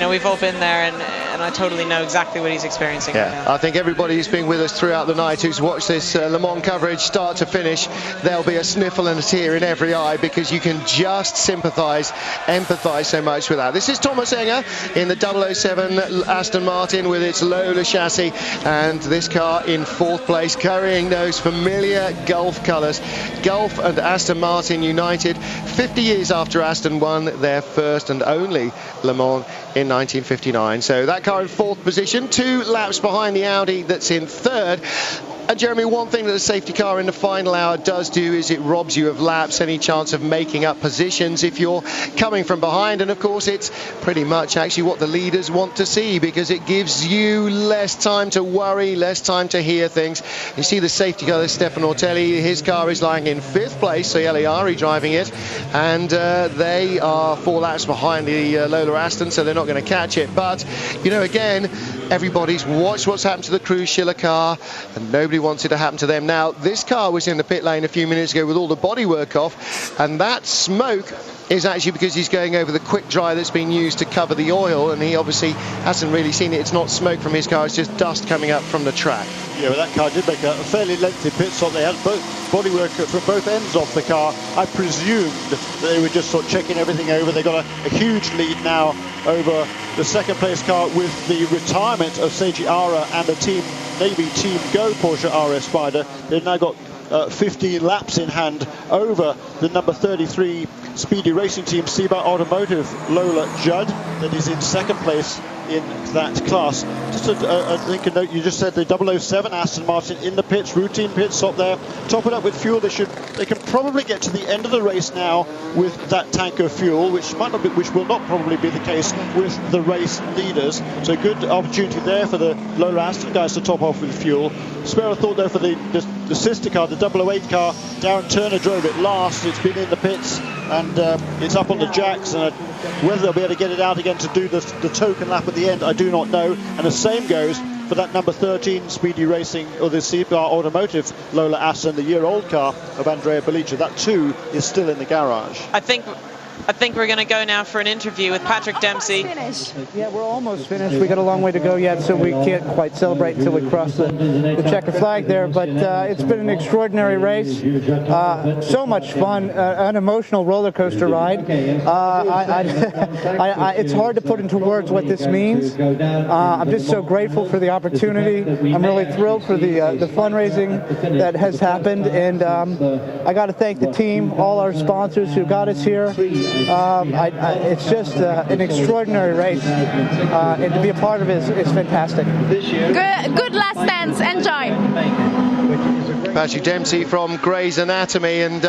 we've all been there, and I totally know exactly what he's experiencing right now. I think everybody who's been with us throughout the night, who's watched this Le Mans coverage start to finish, there'll be a sniffle and a tear in every eye, because you can just empathise so much with that. This is Thomas Enger in the 007 Aston Martin with its Lola chassis, and this car in 4th place, carrying those familiar Gulf colours. Gulf and Aston Martin united 50 years after Aston won their first and only Le Mans in 1959. So that car in 4th position, 2 laps behind the Audi that's in 3rd. And Jeremy, one thing that a safety car in the final hour does do is it robs you of laps, any chance of making up positions if you're coming from behind. And of course, it's pretty much actually what the leaders want to see, because it gives you less time to worry, less time to hear things. You see the safety car, there's Stefan Ortelli. His car is lying in 5th place, so Eliari driving it. And they are 4 laps behind the Lola Aston, so they're not going to catch it. But, again, everybody's watched what's happened to the Cruz Schiller car, and nobody wants it to happen to them. Now, this car was in the pit lane a few minutes ago with all the bodywork off, and that smoke is actually because he's going over the quick dry that's been used to cover the oil, and he obviously hasn't really seen it. It's not smoke from his car, it's just dust coming up from the track. Yeah, well, that car did make a fairly lengthy pit stop. They had both bodywork from both ends of the car. I presumed that they were just sort of checking everything over. They got a huge lead now over the 2nd place car with the retirement of Seiji Ara and a Navy Team Go Porsche RS Spider. They've now got 15 laps in hand over the number 33 Speedy Racing Team Seba Automotive Lola Judd, that is in 2nd place in that class. Just I think a note, you just said the 007 Aston Martin in the pits, routine pit stop there, top it up with fuel. They can probably get to the end of the race now with that tank of fuel, which will not probably be the case with the race leaders. So good opportunity there for the Lola Aston guys to top off with fuel. Spare a thought though for the sister car, the 008 car. Darren Turner drove it last. It's been in the pits, and it's up on the jacks, and whether they'll be able to get it out again to do the token lap at the end, I do not know. And the same goes for that number 13 Speedy Racing, or the Seba Automotive Lola Aston, the year-old car of Andrea Bellicia. That too is still in the garage. I think we're going to go now for an interview with Patrick Dempsey. Yeah, we're almost finished. We got a long way to go yet, so we can't quite celebrate until we cross the checker flag there. But it's been an extraordinary race. So much fun, an emotional roller coaster ride. It's hard to put into words what this means. I'm just so grateful for the opportunity. I'm really thrilled for the fundraising that has happened, and I got to thank the team, all our sponsors who got us here. It's just an extraordinary race, and to be a part of it is fantastic. Good last stands. Enjoy. Patrick Dempsey from Grey's Anatomy, and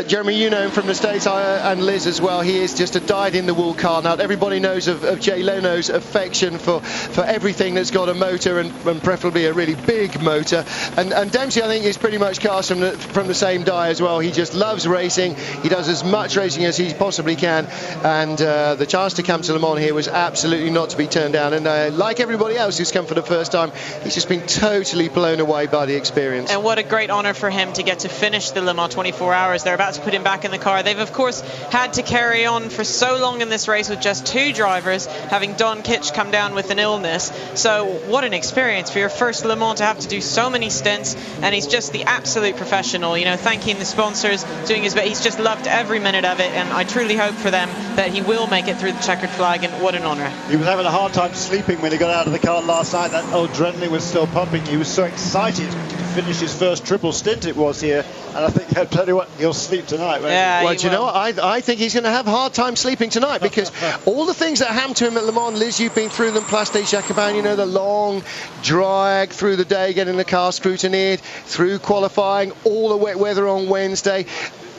Jeremy, you know him from the States, and Liz as well. He is just a dyed-in-the-wool car nut. Everybody knows of Jay Leno's affection for everything that's got a motor, and preferably a really big motor. And Dempsey, I think, is pretty much cast from the same die as well. He just loves racing. He does as much racing as he possibly can, and the chance to come to Le Mans here was absolutely not to be turned down. And like everybody else who's come for the first time, he's just been totally blown away by the experience. And what a great honour for him to get to finish the Le Mans 24 hours. They're about to put him back in the car. They've, of course, had to carry on for so long in this race with just 2 drivers, having Don Kitch come down with an illness. So what an experience for your first Le Mans to have to do so many stints. And he's just the absolute professional, thanking the sponsors, doing his best. He's just loved every minute of it. And and I truly hope for them that he will make it through the checkered flag, and what an honour. He was having a hard time sleeping when he got out of the car last night. That adrenaline was still pumping. He was so excited to finish his first triple stint it was here, and I think, I'll tell you what, he'll sleep tonight. Yeah, well, do you know what? I think he's going to have a hard time sleeping tonight, because all the things that happened to him at Le Mans, Liz, you've been through them, Place des Jacobins, you know, the long drag through the day, getting the car scrutineered, through qualifying, all the wet weather on Wednesday.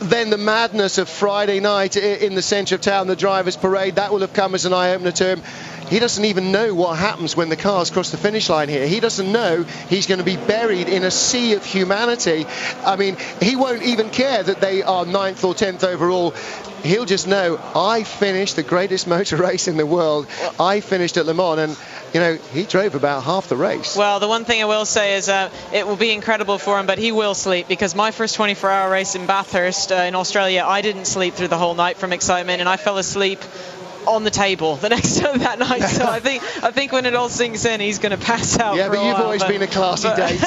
Then the madness of Friday night in the centre of town, the drivers' parade, that will have come as an eye-opener to him. He doesn't even know what happens when the cars cross the finish line here. He doesn't know he's going to be buried in a sea of humanity. I mean, he won't even care that they are 9th or 10th overall. He'll just know, I finished the greatest motor race in the world. I finished at Le Mans, and you know, he drove about half the race. Well, the one thing I will say is it will be incredible for him, but he will sleep, because my first 24-hour race in Bathurst in Australia, I didn't sleep through the whole night from excitement, and I fell asleep on the table the next time that night. So I think when it all sinks in, he's going to pass out. Yeah, but you've always been a classy date.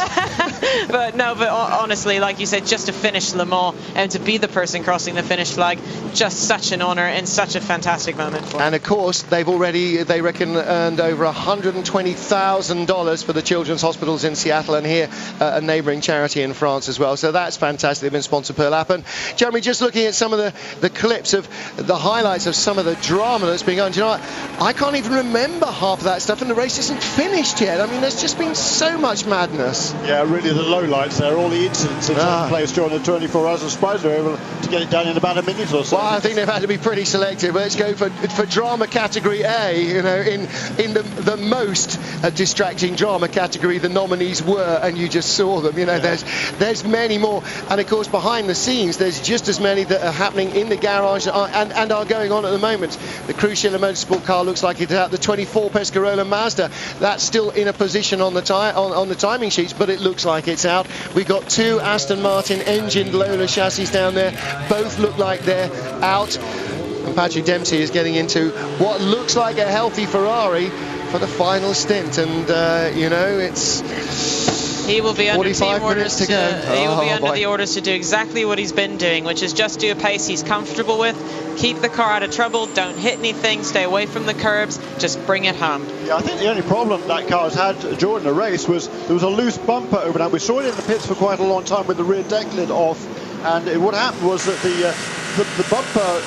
but honestly, like you said, just to finish Le Mans and to be the person crossing the finish flag, just such an honour and such a fantastic moment for him. And of course, they've already, they reckon, earned over $120,000 for the children's hospitals in Seattle, and here a neighbouring charity in France as well. So that's fantastic. They've been sponsored per lap. And Jeremy, just looking at some of the clips of the highlights of some of the drama that's been going. Do you know what? I can't even remember half of that stuff, and the race isn't finished yet. I mean, there's just been so much madness. Yeah, really, the lowlights there, all the incidents that took place during the 24 hours. I'm surprised they were able to get it done in about a minute or so. Well, I think they've had to be pretty selective. Let's go for drama category A. You know, in the most distracting drama category, the nominees were, and you just saw them. You know, there's many more, and of course behind the scenes there's just as many that are happening in the garage and are going on at the moment. The Crucial Motorsport car looks like it's out. The 24 Pescarolo Mazda, that's still in a position on the timing sheets, but it looks like it's out. We've got two Aston Martin engined Lola chassis down there. Both look like they're out. And Patrick Dempsey is getting into what looks like a healthy Ferrari for the final stint. And, you know, he will be under team orders to go. He will be under the orders to do exactly what he's been doing, which is just do a pace he's comfortable with, keep the car out of trouble, don't hit anything, stay away from the curbs, just bring it home. Yeah, I think the only problem that car has had during the race was there was a loose bumper over now. We saw it in the pits for quite a long time with the rear deck lid off, and what happened was that the bumper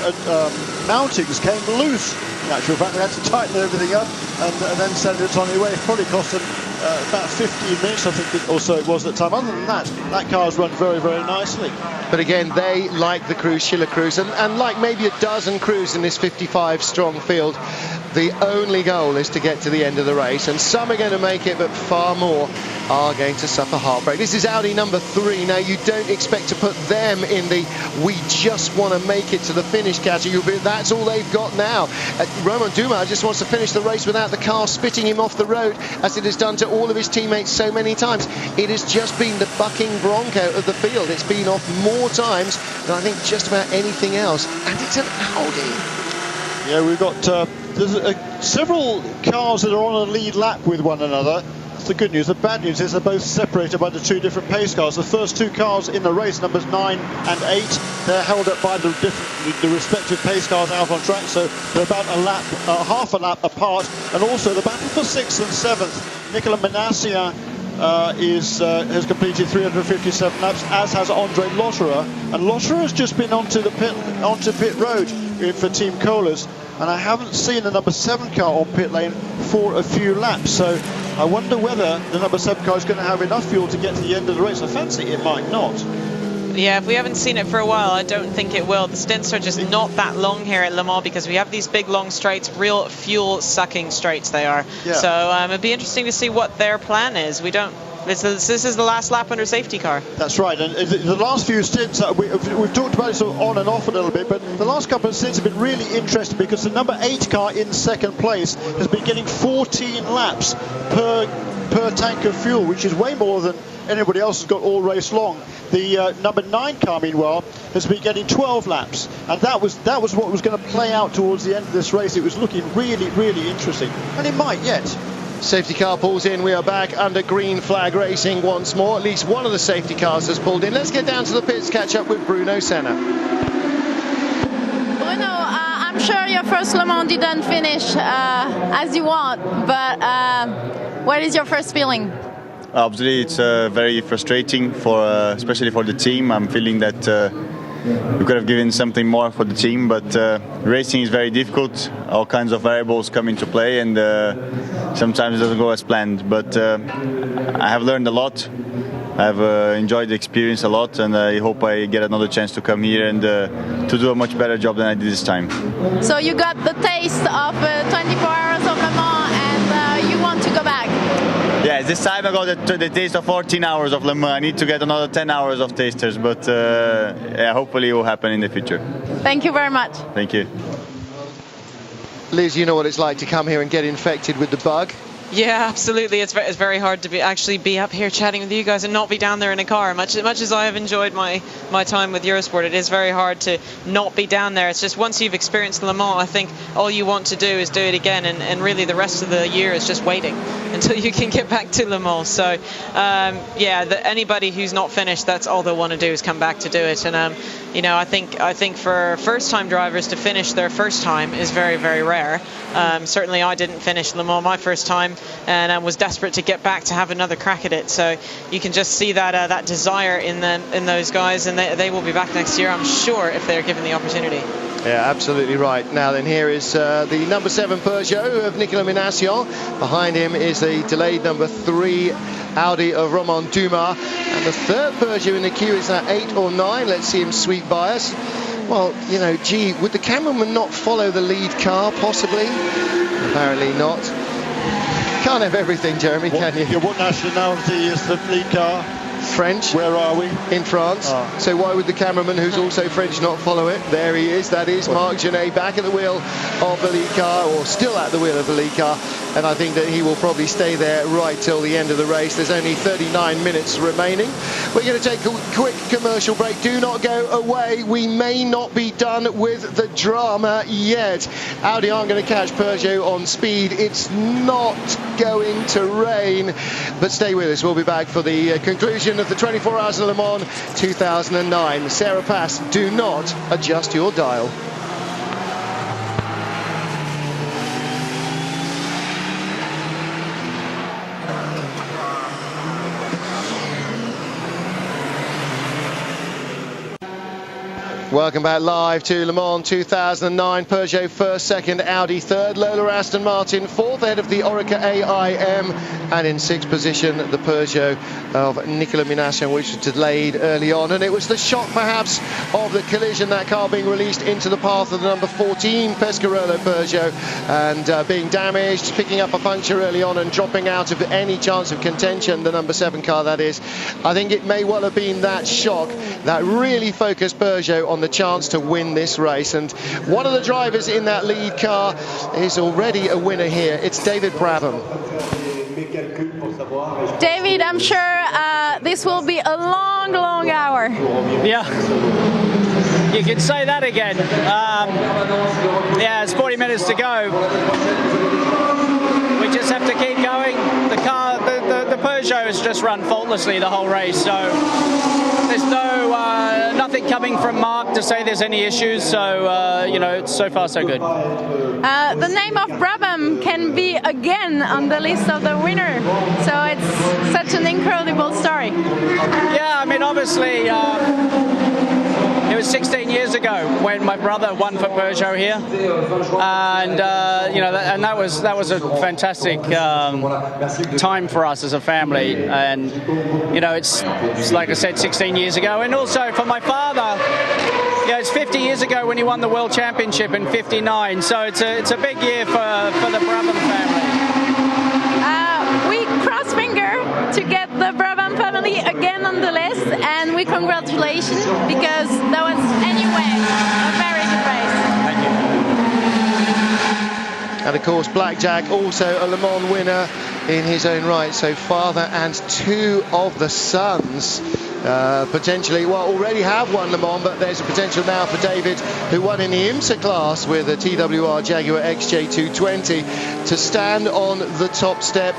mountings came loose. In actual fact, they had to tighten everything up and then send it on the way. It probably cost them about 15 minutes, I think, or so it was at the time. Other than that car has run very, very nicely. But again, they, like the Schiller crews, and like maybe a dozen crews in this 55-strong field, the only goal is to get to the end of the race, and some are going to make it, but far more are going to suffer heartbreak. This is Audi number 3. Now, you don't expect to put them in the we just want to make it to the finish category, but that's all they've got now. Romain Dumas just wants to finish the race without the car spitting him off the road, as it has done to all of his teammates so many times. It has just been the bucking bronco of the field. It's been off more times than I think just about anything else, and it's an Audi. Yeah, we've got there's several cars that are on a lead lap with one another. That's the good news. The bad news is they're both separated by the two different pace cars. The first two cars in the race, numbers 9 and 8, they're held up by the respective pace cars out on track, so they're about half a lap apart. And also the battle for 6th and 7th, Nicolas Minassian has completed 357 laps, as has Andre Lotterer, and Lotterer has just been onto pit road for Team Colas, and I haven't seen the number 7 car on pit lane for a few laps, so I wonder whether the number 7 car is going to have enough fuel to get to the end of the race. I fancy it might not. Yeah, if we haven't seen it for a while, I don't think it will. The stints are just not that long here at Le Mans, because we have these big long straights, real fuel-sucking straights they are. Yeah. So it'd be interesting to see what their plan is. We don't. This is the last lap under safety car. That's right, and the last few stints, we've talked about it sort of on and off a little bit, but the last couple of stints have been really interesting, because the number 8 car in second place has been getting 14 laps per tank of fuel, which is way more than anybody else has got all race long. The number 9 car, meanwhile, has been getting 12 laps, and that was what was going to play out towards the end of this race. It was looking really, really interesting, and it might yet. Safety car pulls in. We are back under green flag racing once more. At least one of the safety cars has pulled in. Let's get down to the pits, catch up with Bruno Senna. Bruno, I'm sure your first Le Mans didn't finish as you want, but what is your first feeling? Obviously, it's very frustrating, especially for the team. I'm feeling that we could have given something more for the team, but racing is very difficult. All kinds of variables come into play, and sometimes it doesn't go as planned. But I have learned a lot. I've enjoyed the experience a lot, and I hope I get another chance to come here and to do a much better job than I did this time. So you got the taste of 24 hours of Le Mans, and you want to go back? Yeah, this time I got the taste of 14 hours of Le Mans. I need to get another 10 hours of tasters, but yeah, hopefully it will happen in the future. Thank you very much. Thank you. Liz, you know what it's like to come here and get infected with the bug. Yeah, absolutely. It's very hard to actually be up here chatting with you guys and not be down there in a car. Much as I have enjoyed my time with Eurosport, it is very hard to not be down there. It's just once you've experienced Le Mans, I think all you want to do is do it again, and really the rest of the year is just waiting until you can get back to Le Mans. So yeah, anybody who's not finished, that's all they want to do is come back to do it. And you know, I think for first-time drivers to finish their first time is very, very rare. Certainly I didn't finish Le Mans my first time, and I was desperate to get back to have another crack at it. So you can just see that desire in those guys, and they will be back next year, I'm sure, if they're given the opportunity. Yeah, absolutely right. Now then, here is the number 7 Peugeot of Nicolas Minassian. Behind him is the delayed number 3 Audi of Romain Dumas, and the third Peugeot in the queue is that 8 or 9. Let's see him sweep by us. Well, you know, gee, would the cameraman not follow the lead car, possibly? Apparently not. Can't have everything, Jeremy, can you? What nationality is the lead car? French. Where are we? In France. Oh. So why would the cameraman, who's also French, not follow it? There he is. That is Marc Genet back at the wheel of the lead car, or still at the wheel of the lead car. And I think that he will probably stay there right till the end of the race. There's only 39 minutes remaining. We're going to take a quick commercial break. Do not go away. We may not be done with the drama yet. Audi aren't going to catch Peugeot on speed. It's not going to rain. But stay with us. We'll be back for the conclusion of the 24 Hours of Le Mans 2009. Sarah Pass, do not adjust your dial. Welcome back live to Le Mans 2009. Peugeot first, second, Audi third, Lola Aston Martin fourth, ahead of the Oreca AIM, and in sixth position the Peugeot of Nicolas Minassian, which was delayed early on. And it was the shock perhaps of the collision, that car being released into the path of the number 14 Pescarolo Peugeot, and being damaged, picking up a puncture early on and dropping out of any chance of contention, the number 7 car that is. I think it may well have been that shock that really focused Peugeot on the chance to win this race. And one of the drivers in that lead car is already a winner here. It's David Brabham. David, I'm sure this will be a long, long hour. Yeah, you can say that again. Yeah, it's 40 minutes to go. We just have to keep going. The car, the Peugeot has just run faultlessly the whole race, so there's nothing coming from Mark to say there's any issues. So you know, so far so good. The name of Brabham can be again on the list of the winner, so it's such an incredible story. Yeah, I mean, obviously. It was 16 years ago when my brother won for Peugeot here, and you know, that was a fantastic time for us as a family. And you know, it's like I said, 16 years ago, and also for my father. Yeah, it's 50 years ago when he won the World Championship in '59. So it's a big year for the Brabham family. We cross finger to get the Brabham family again on the list, and we congratulations, because that was anyway a very good race. Thank you. And of course Blackjack, also a Le Mans winner in his own right. So father and 2 of the sons potentially, well, already have won Le Mans, but there's a potential now for David, who won in the IMSA class with a TWR Jaguar XJ220, to stand on the top step.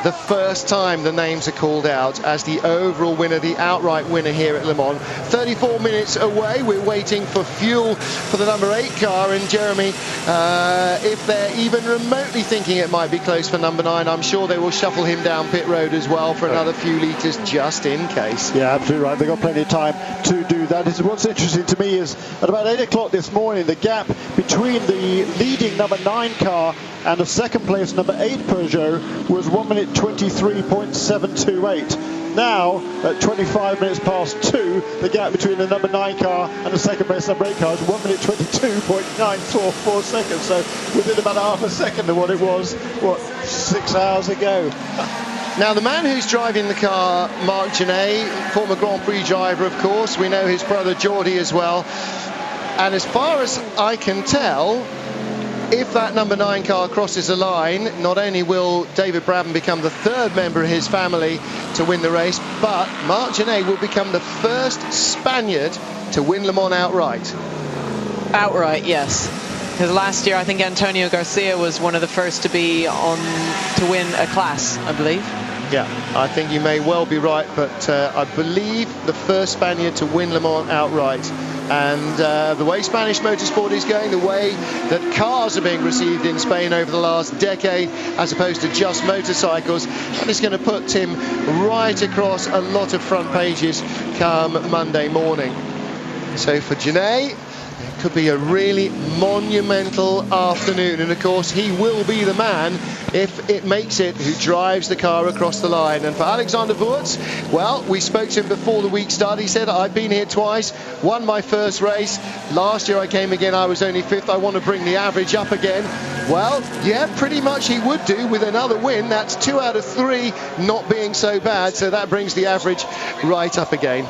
the first time the names are called out as the overall winner, the outright winner here at Le Mans. 34 minutes away, we're waiting for fuel for the number 8 car, and Jeremy, if they're even remotely thinking it might be close for number 9, I'm sure they will shuffle him down pit road as well for another few litres just in case. Yeah, absolutely right. They've got plenty of time to do that. What's interesting to me is at about 8 o'clock this morning, the gap between the leading number 9 car and the second place number 8 Peugeot was 1 minute 23.728. Now, at 25 minutes past 2, the gap between the number 9 car and the second place number 8 car is 1 minute 22.944 seconds. So within about half a second of what it was, 6 hours ago. Now, the man who's driving the car, Marc Genet, former Grand Prix driver, of course. We know his brother Geordie as well. And as far as I can tell, if that number 9 car crosses the line, not only will David Brabham become the 3rd member of his family to win the race, but Marc Genet will become the first Spaniard to win Le Mans outright. Outright, yes. Because last year, I think Antonio Garcia was one of the first to be on to win a class, I believe. Yeah, I think you may well be right, but I believe the first Spaniard to win Le Mans outright. And the way Spanish motorsport is going, the way that cars are being received in Spain over the last decade, as opposed to just motorcycles, that is going to put him right across a lot of front pages come Monday morning. So for Genet, it could be a really monumental afternoon, and of course he will be the man, if it makes it, who drives the car across the line. And for Alexander Wurz, well, we spoke to him before the week started. He said, I've been here twice, won my first race. Last year I came again, I was only 5th. I want to bring the average up again. Well, yeah, pretty much he would do with another win. That's 2 out of 3 not being so bad, so that brings the average right up again.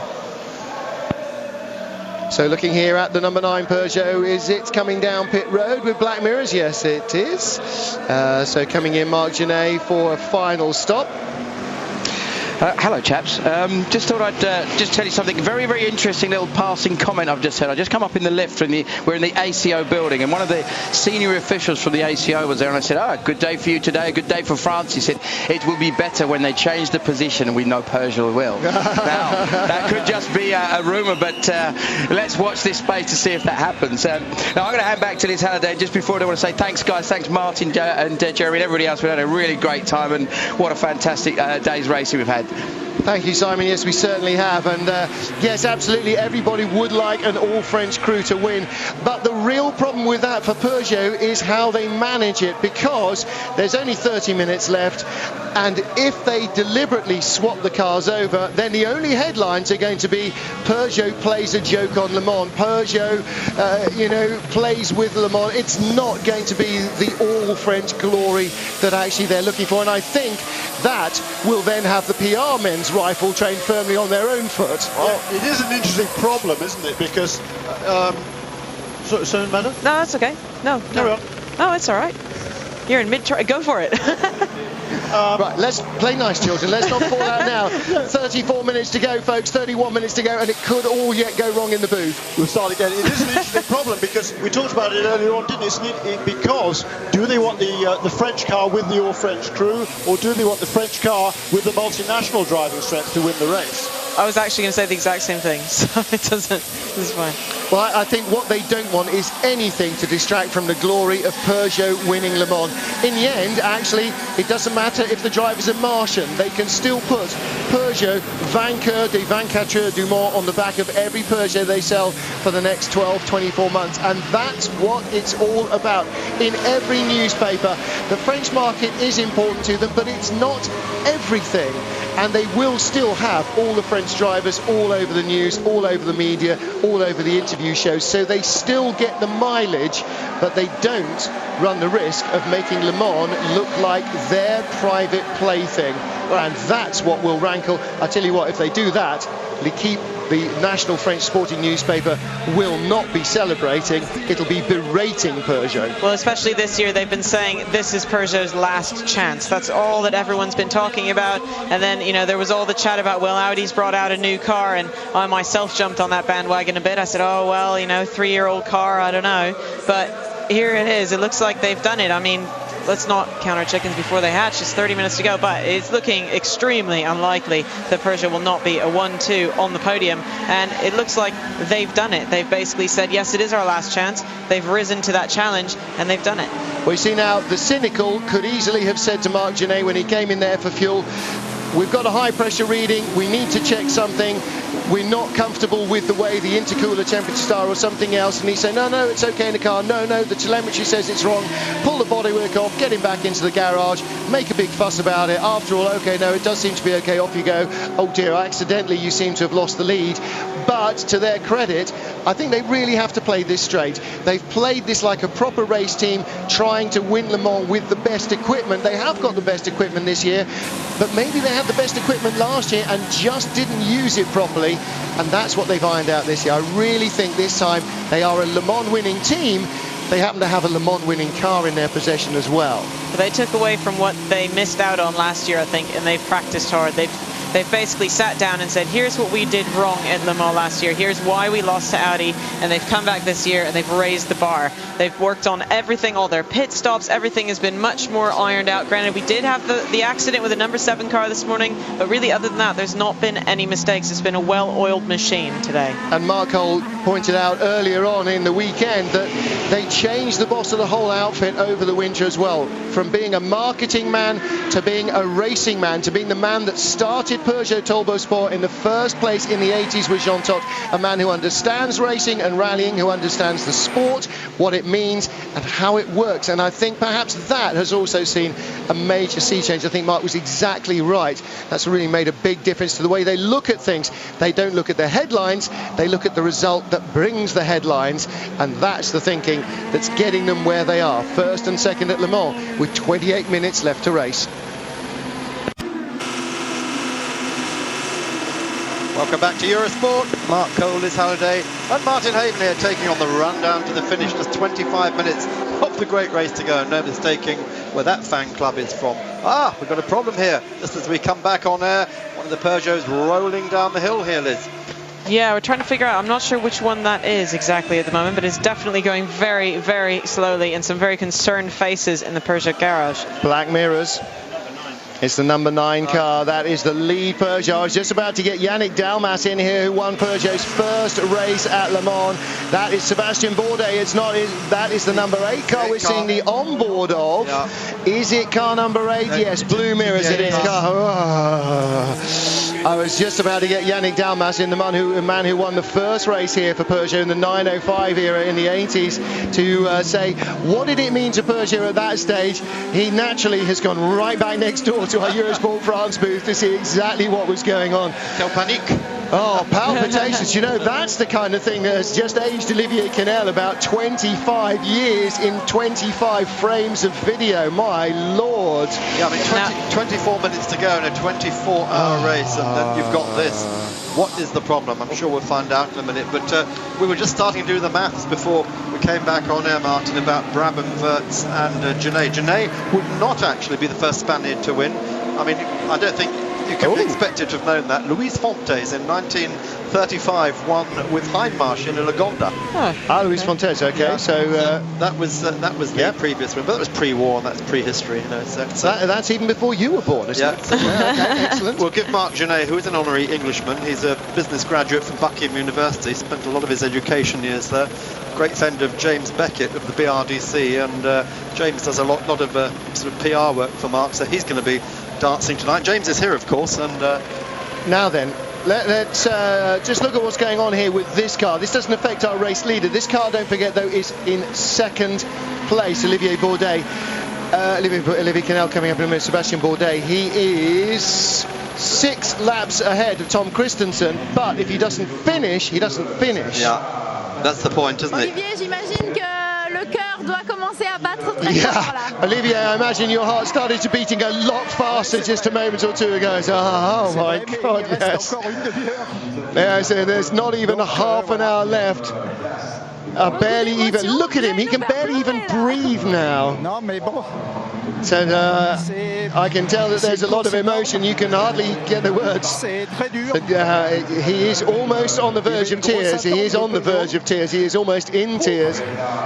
So looking here at the number 9 Peugeot, is it coming down pit road with black mirrors? Yes, it is. So coming in Marc Genet for a final stop. Hello chaps, just thought I'd just tell you something very, very interesting little passing comment I've just heard. I just come up in the lift and we're in the ACO building, and one of the senior officials from the ACO was there, and I said, good day for you today, a good day for France. He said, it will be better when they change the position, and we know Peugeot will. Now, that could just be a rumour, but let's watch this space to see if that happens. Now, I'm going to hand back to Liz Halliday. Just before, I want to say thanks guys, thanks Martin and Jeremy and everybody else. We had a really great time, and what a fantastic day's racing we've had. Thank you, Simon. Yes, we certainly have. And yes, absolutely, everybody would like an all-French crew to win. But the real problem with that for Peugeot is how they manage it, because there's only 30 minutes left. And if they deliberately swap the cars over, then the only headlines are going to be Peugeot plays a joke on Le Mans. Peugeot, plays with Le Mans. It's not going to be the all-French glory that actually they're looking for. And I think that will then have the PR men's rifle trained firmly on their own foot. Well, it is an interesting problem, isn't it? Because, so matter? No, that's okay. No. Carry on. No, it's all right. You're in mid-try. Go for it. Right, let's play nice, children. Let's not fall out now. 34 minutes to go, folks. 31 minutes to go, and it could all yet go wrong in the booth. We'll start again. It is an interesting problem, because we talked about it earlier on, didn't it? Because do they want the French car with the all-French crew, or do they want the French car with the multinational driving strength to win the race? I was actually going to say the exact same thing, so it's fine. Well, I think what they don't want is anything to distract from the glory of Peugeot winning Le Mans. In the end, actually, it doesn't matter if the driver's a Martian. They can still put Peugeot vainqueur des 24 du Mans on the back of every Peugeot they sell for the next 12, 24 months. And that's what it's all about. In every newspaper, the French market is important to them, but it's not everything. And they will still have all the French drivers all over the news, all over the media, all over the interview shows. So they still get the mileage, but they don't run the risk of making Le Mans look like their private plaything. And that's what will rankle. I tell you what, if they do that, L'Equipe, the national French sporting newspaper, will not be celebrating. It'll be berating Peugeot. Well, especially this year, they've been saying this is Peugeot's last chance. That's all that everyone's been talking about. And then, there was all the chat about, well, Audi's brought out a new car, and I myself jumped on that bandwagon a bit. I said, oh, well, 3-year-old car, I don't know. But here it is. It looks like they've done it. I mean, let's not count our chickens before they hatch. Just 30 minutes to go, but it's looking extremely unlikely that Peugeot will not be a 1-2 on the podium, and it looks like they've done it. They've basically said, yes, it is our last chance. They've risen to that challenge, and they've done it. We see now the cynical could easily have said to Marc Genet when he came in there for fuel, we've got a high pressure reading, we need to check something, we're not comfortable with the way the intercooler temperatures are or something else, and he said, no, it's okay in the car, no, the telemetry says it's wrong, pull the bodywork off, get him back into the garage, make a big fuss about it. After all, okay, no, it does seem to be okay, off you go. Oh dear, accidentally you seem to have lost the lead. But to their credit, I think they really have to play this straight. They've played this like a proper race team, trying to win Le Mans with the best equipment. They have got the best equipment this year, but maybe they had the best equipment last year and just didn't use it properly, and that's what they've ironed out this year. I really think this time they are a Le Mans winning team. They happen to have a Le Mans winning car in their possession as well. But they took away from what they missed out on last year, I think, and they've practiced hard. They've basically sat down and said, here's what we did wrong at Le Mans last year, here's why we lost to Audi, and they've come back this year and they've raised the bar. They've worked on everything, all their pit stops, everything has been much more ironed out. Granted, we did have the accident with the number 7 car this morning, but really other than that, there's not been any mistakes. It's been a well-oiled machine today. And Mark Cole pointed out earlier on in the weekend that they changed the boss of the whole outfit over the winter as well, from being a marketing man to being a racing man, to being the man that started Peugeot Turbo Sport in the first place in the 80s with Jean Todt, a man who understands racing and rallying, who understands the sport, what it means and how it works. And I think perhaps that has also seen a major sea change. I think Mark was exactly right. That's really made a big difference to the way they look at things. They don't look at the headlines, they look at the result that brings the headlines, and that's the thinking that's getting them where they are, first and second at Le Mans, with 28 minutes left to race. Welcome back to Eurosport. Mark Cole, Liz Halliday and Martin Haven here taking on the run down to the finish. Just 25 minutes of the great race to go. No mistaking where that fan club is from. We've got a problem here. Just as we come back on air, one of the Peugeots rolling down the hill here, Liz. Yeah, we're trying to figure out, I'm not sure which one that is exactly at the moment, but it's definitely going very, very slowly, and some very concerned faces in the Peugeot garage. Black mirrors. It's the number 9 car. That is the lead Peugeot. I was just about to get Yannick Dalmas in here, who won Peugeot's first race at Le Mans. That is Sebastian Bourdais. It's not. That is the number 8 car we're seeing the onboard of. Yeah. Is it car number 8? Yes, blue mirrors. It is car. I was just about to get Yannick Dalmas in, the man who won the first race here for Peugeot in the 905 era in the 80s, to say, what did it mean to Peugeot at that stage? He naturally has gone right back next door to our Eurosport France booth to see exactly what was going on. Quelle panique. Oh, palpitations. You know, that's the kind of thing that has just aged Olivier Canel about 25 years in 25 frames of video. My Lord. Yeah, I mean, 24 minutes to go in a 24-hour race, and then you've got this. What is the problem? I'm sure we'll find out in a minute. But we were just starting to do the maths before we came back on air, Martin, about Brabham, Wirtz and Genet. Genet would not actually be the first Spaniard to win. I mean, I don't think you can be expected to have known that. Luis Fontes in 1935 won with Hindmarsh in a Lagonda. Luis Fontes, okay. Yeah. So that was the previous one, but that was pre-war and that's prehistory. You know, so that's even before you were born, isn't it? Okay, excellent. We'll give Marc Genet, who is an honorary Englishman. He's a business graduate from Buckingham University. Spent a lot of his education years there. Great friend of James Beckett of the BRDC, and James does a lot of sort of PR work for Marc, so he's going to be dancing tonight. James is here, of course, and now then, let's just look at what's going on here with this car. This doesn't affect our race leader. This car, don't forget, though, is in second place. Olivier Bourdais, Olivier Canel coming up in a minute. Sebastian Bourdais, he is 6 laps ahead of Tom Christensen, but if he doesn't finish, he doesn't finish. Yeah, that's the point, isn't it? Olivier, j'imagine que le cœur doit commencer à battre très fort là. Olivier, I imagine your heart started to beating a lot faster just a moment or two ago. So, oh my God, yes. Yes, there's not even half an hour left. Barely even. Look at him. He can barely even breathe now. Non, mais bon. So I can tell that there's a lot of emotion. You can hardly get the words. He is almost on the verge of tears. He is on the verge of tears. He is almost in tears.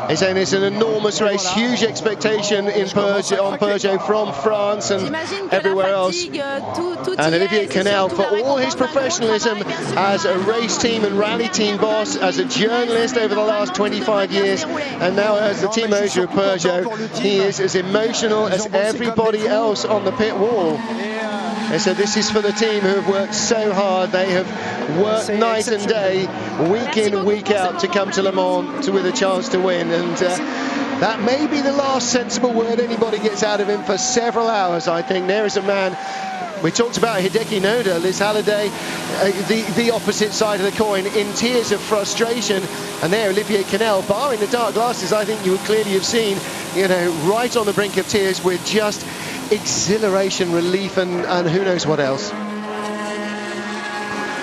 He's saying it's an enormous race, huge expectation on Peugeot from France and everywhere else. And Olivier Canel, for all his professionalism as a race team and rally team boss, as a journalist over the last 25 years, and now as the team manager of Peugeot, he is as emotional as everybody else on the pit wall. And so this is for the team who have worked so hard. They have worked night and day, week in, week out, to come to Le Mans with a chance to win. And that may be the last sensible word anybody gets out of him for several hours, I think. There is a man. We talked about Hideki Noda, Liz Halliday, the opposite side of the coin, in tears of frustration. And there, Olivier Canel, barring the dark glasses, I think you would clearly have seen, you know, right on the brink of tears with just exhilaration, relief, and who knows what else.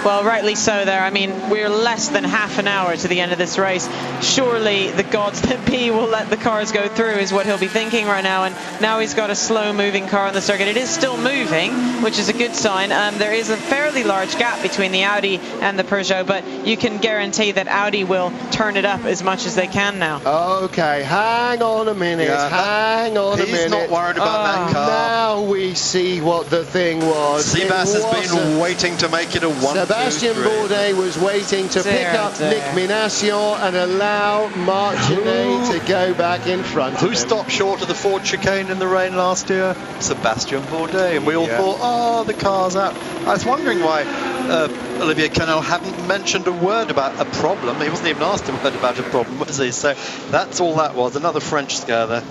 Well, rightly so there. I mean, we're less than half an hour to the end of this race. Surely the gods that be will let the cars go through is what he'll be thinking right now. And now he's got a slow-moving car on the circuit. It is still moving, which is a good sign. There is a fairly large gap between the Audi and the Peugeot, but you can guarantee that Audi will turn it up as much as they can now. Okay, hang on a minute. Hang on a minute. He's not worried about that car. Now we see what the thing was. Seabass has been waiting to make it a 1. Sebastian Bourdais was waiting to pick up Nick Minassian and allow Marc Genet to go back in front. Who stopped short of the Ford chicane in the rain last year? Sebastian Bourdais. And we all thought, oh, the car's out. I was wondering why Olivier Canel hadn't mentioned a word about a problem. He wasn't even asked a word about a problem, was he? So that's all that was. Another French scare there.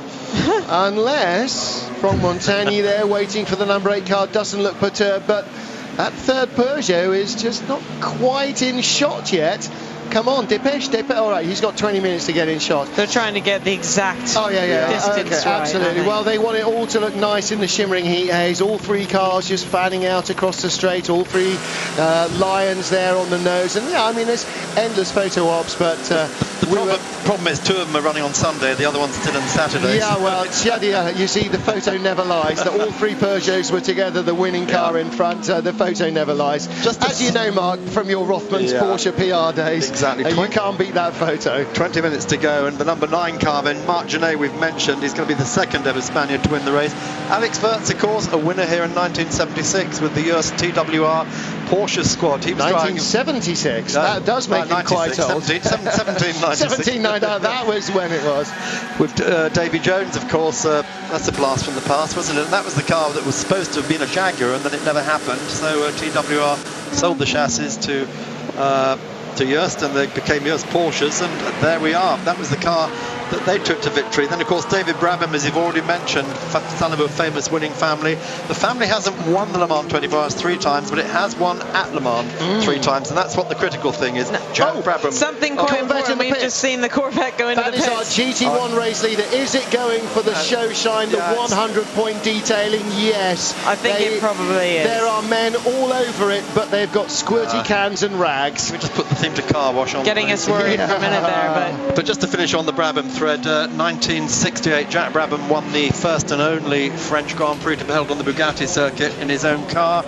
Unless Franck Montagny there waiting for the number 8 car doesn't look perturbed, but that third Peugeot is just not quite in shot yet. Come on, dépêche. All right, he's got 20 minutes to get in shot. They're trying to get the exact distance okay, right, absolutely. Well, they want it all to look nice in the shimmering heat haze. All 3 cars just fanning out across the straight. All 3 lions there on the nose. And yeah, I mean, there's endless photo ops, but the problem is 2 of them are running on Sunday, the other one's still on Saturday. Yeah, well, you see, the photo never lies. That all 3 Peugeots were together, the winning car in front. The photo never lies. Just as you know, Mark, from your Rothmans Porsche PR days. Exactly. You can't beat that photo. 20 minutes to go, and the number 9 car then, Marc Genet, we've mentioned, he's going to be the second ever Spaniard to win the race. Alex Wurz, of course, a winner here in 1976 with the US TWR Porsche squad. He was 1976. That does make him quite old. 1796. That was when it was. With Davy Jones, of course, that's a blast from the past, wasn't it? And that was the car that was supposed to have been a Jaguar, and then it never happened. So TWR sold the chassis to Joest, and they became Joest Porsches, and there we are. That was the car that they took to victory. Then, of course, David Brabham, as you've already mentioned, son of a famous winning family. The family hasn't won the Le Mans 24 Hours 3 times, but it has won at Le Mans 3 times, and that's what the critical thing is. Jack Brabham. Something quite important. We've just seen the Corvette go into the pits. That is our GT1 race leader. Is it going for the show shine, the 100-point detailing? Yes. I think it probably is. There are men all over it, but they've got squirty cans and rags. We just put the theme to car wash on. Getting us worried for a minute there, but just to finish on the Brabham thread, 1968, Jack Brabham won the first and only French Grand Prix to be held on the Bugatti circuit in his own car.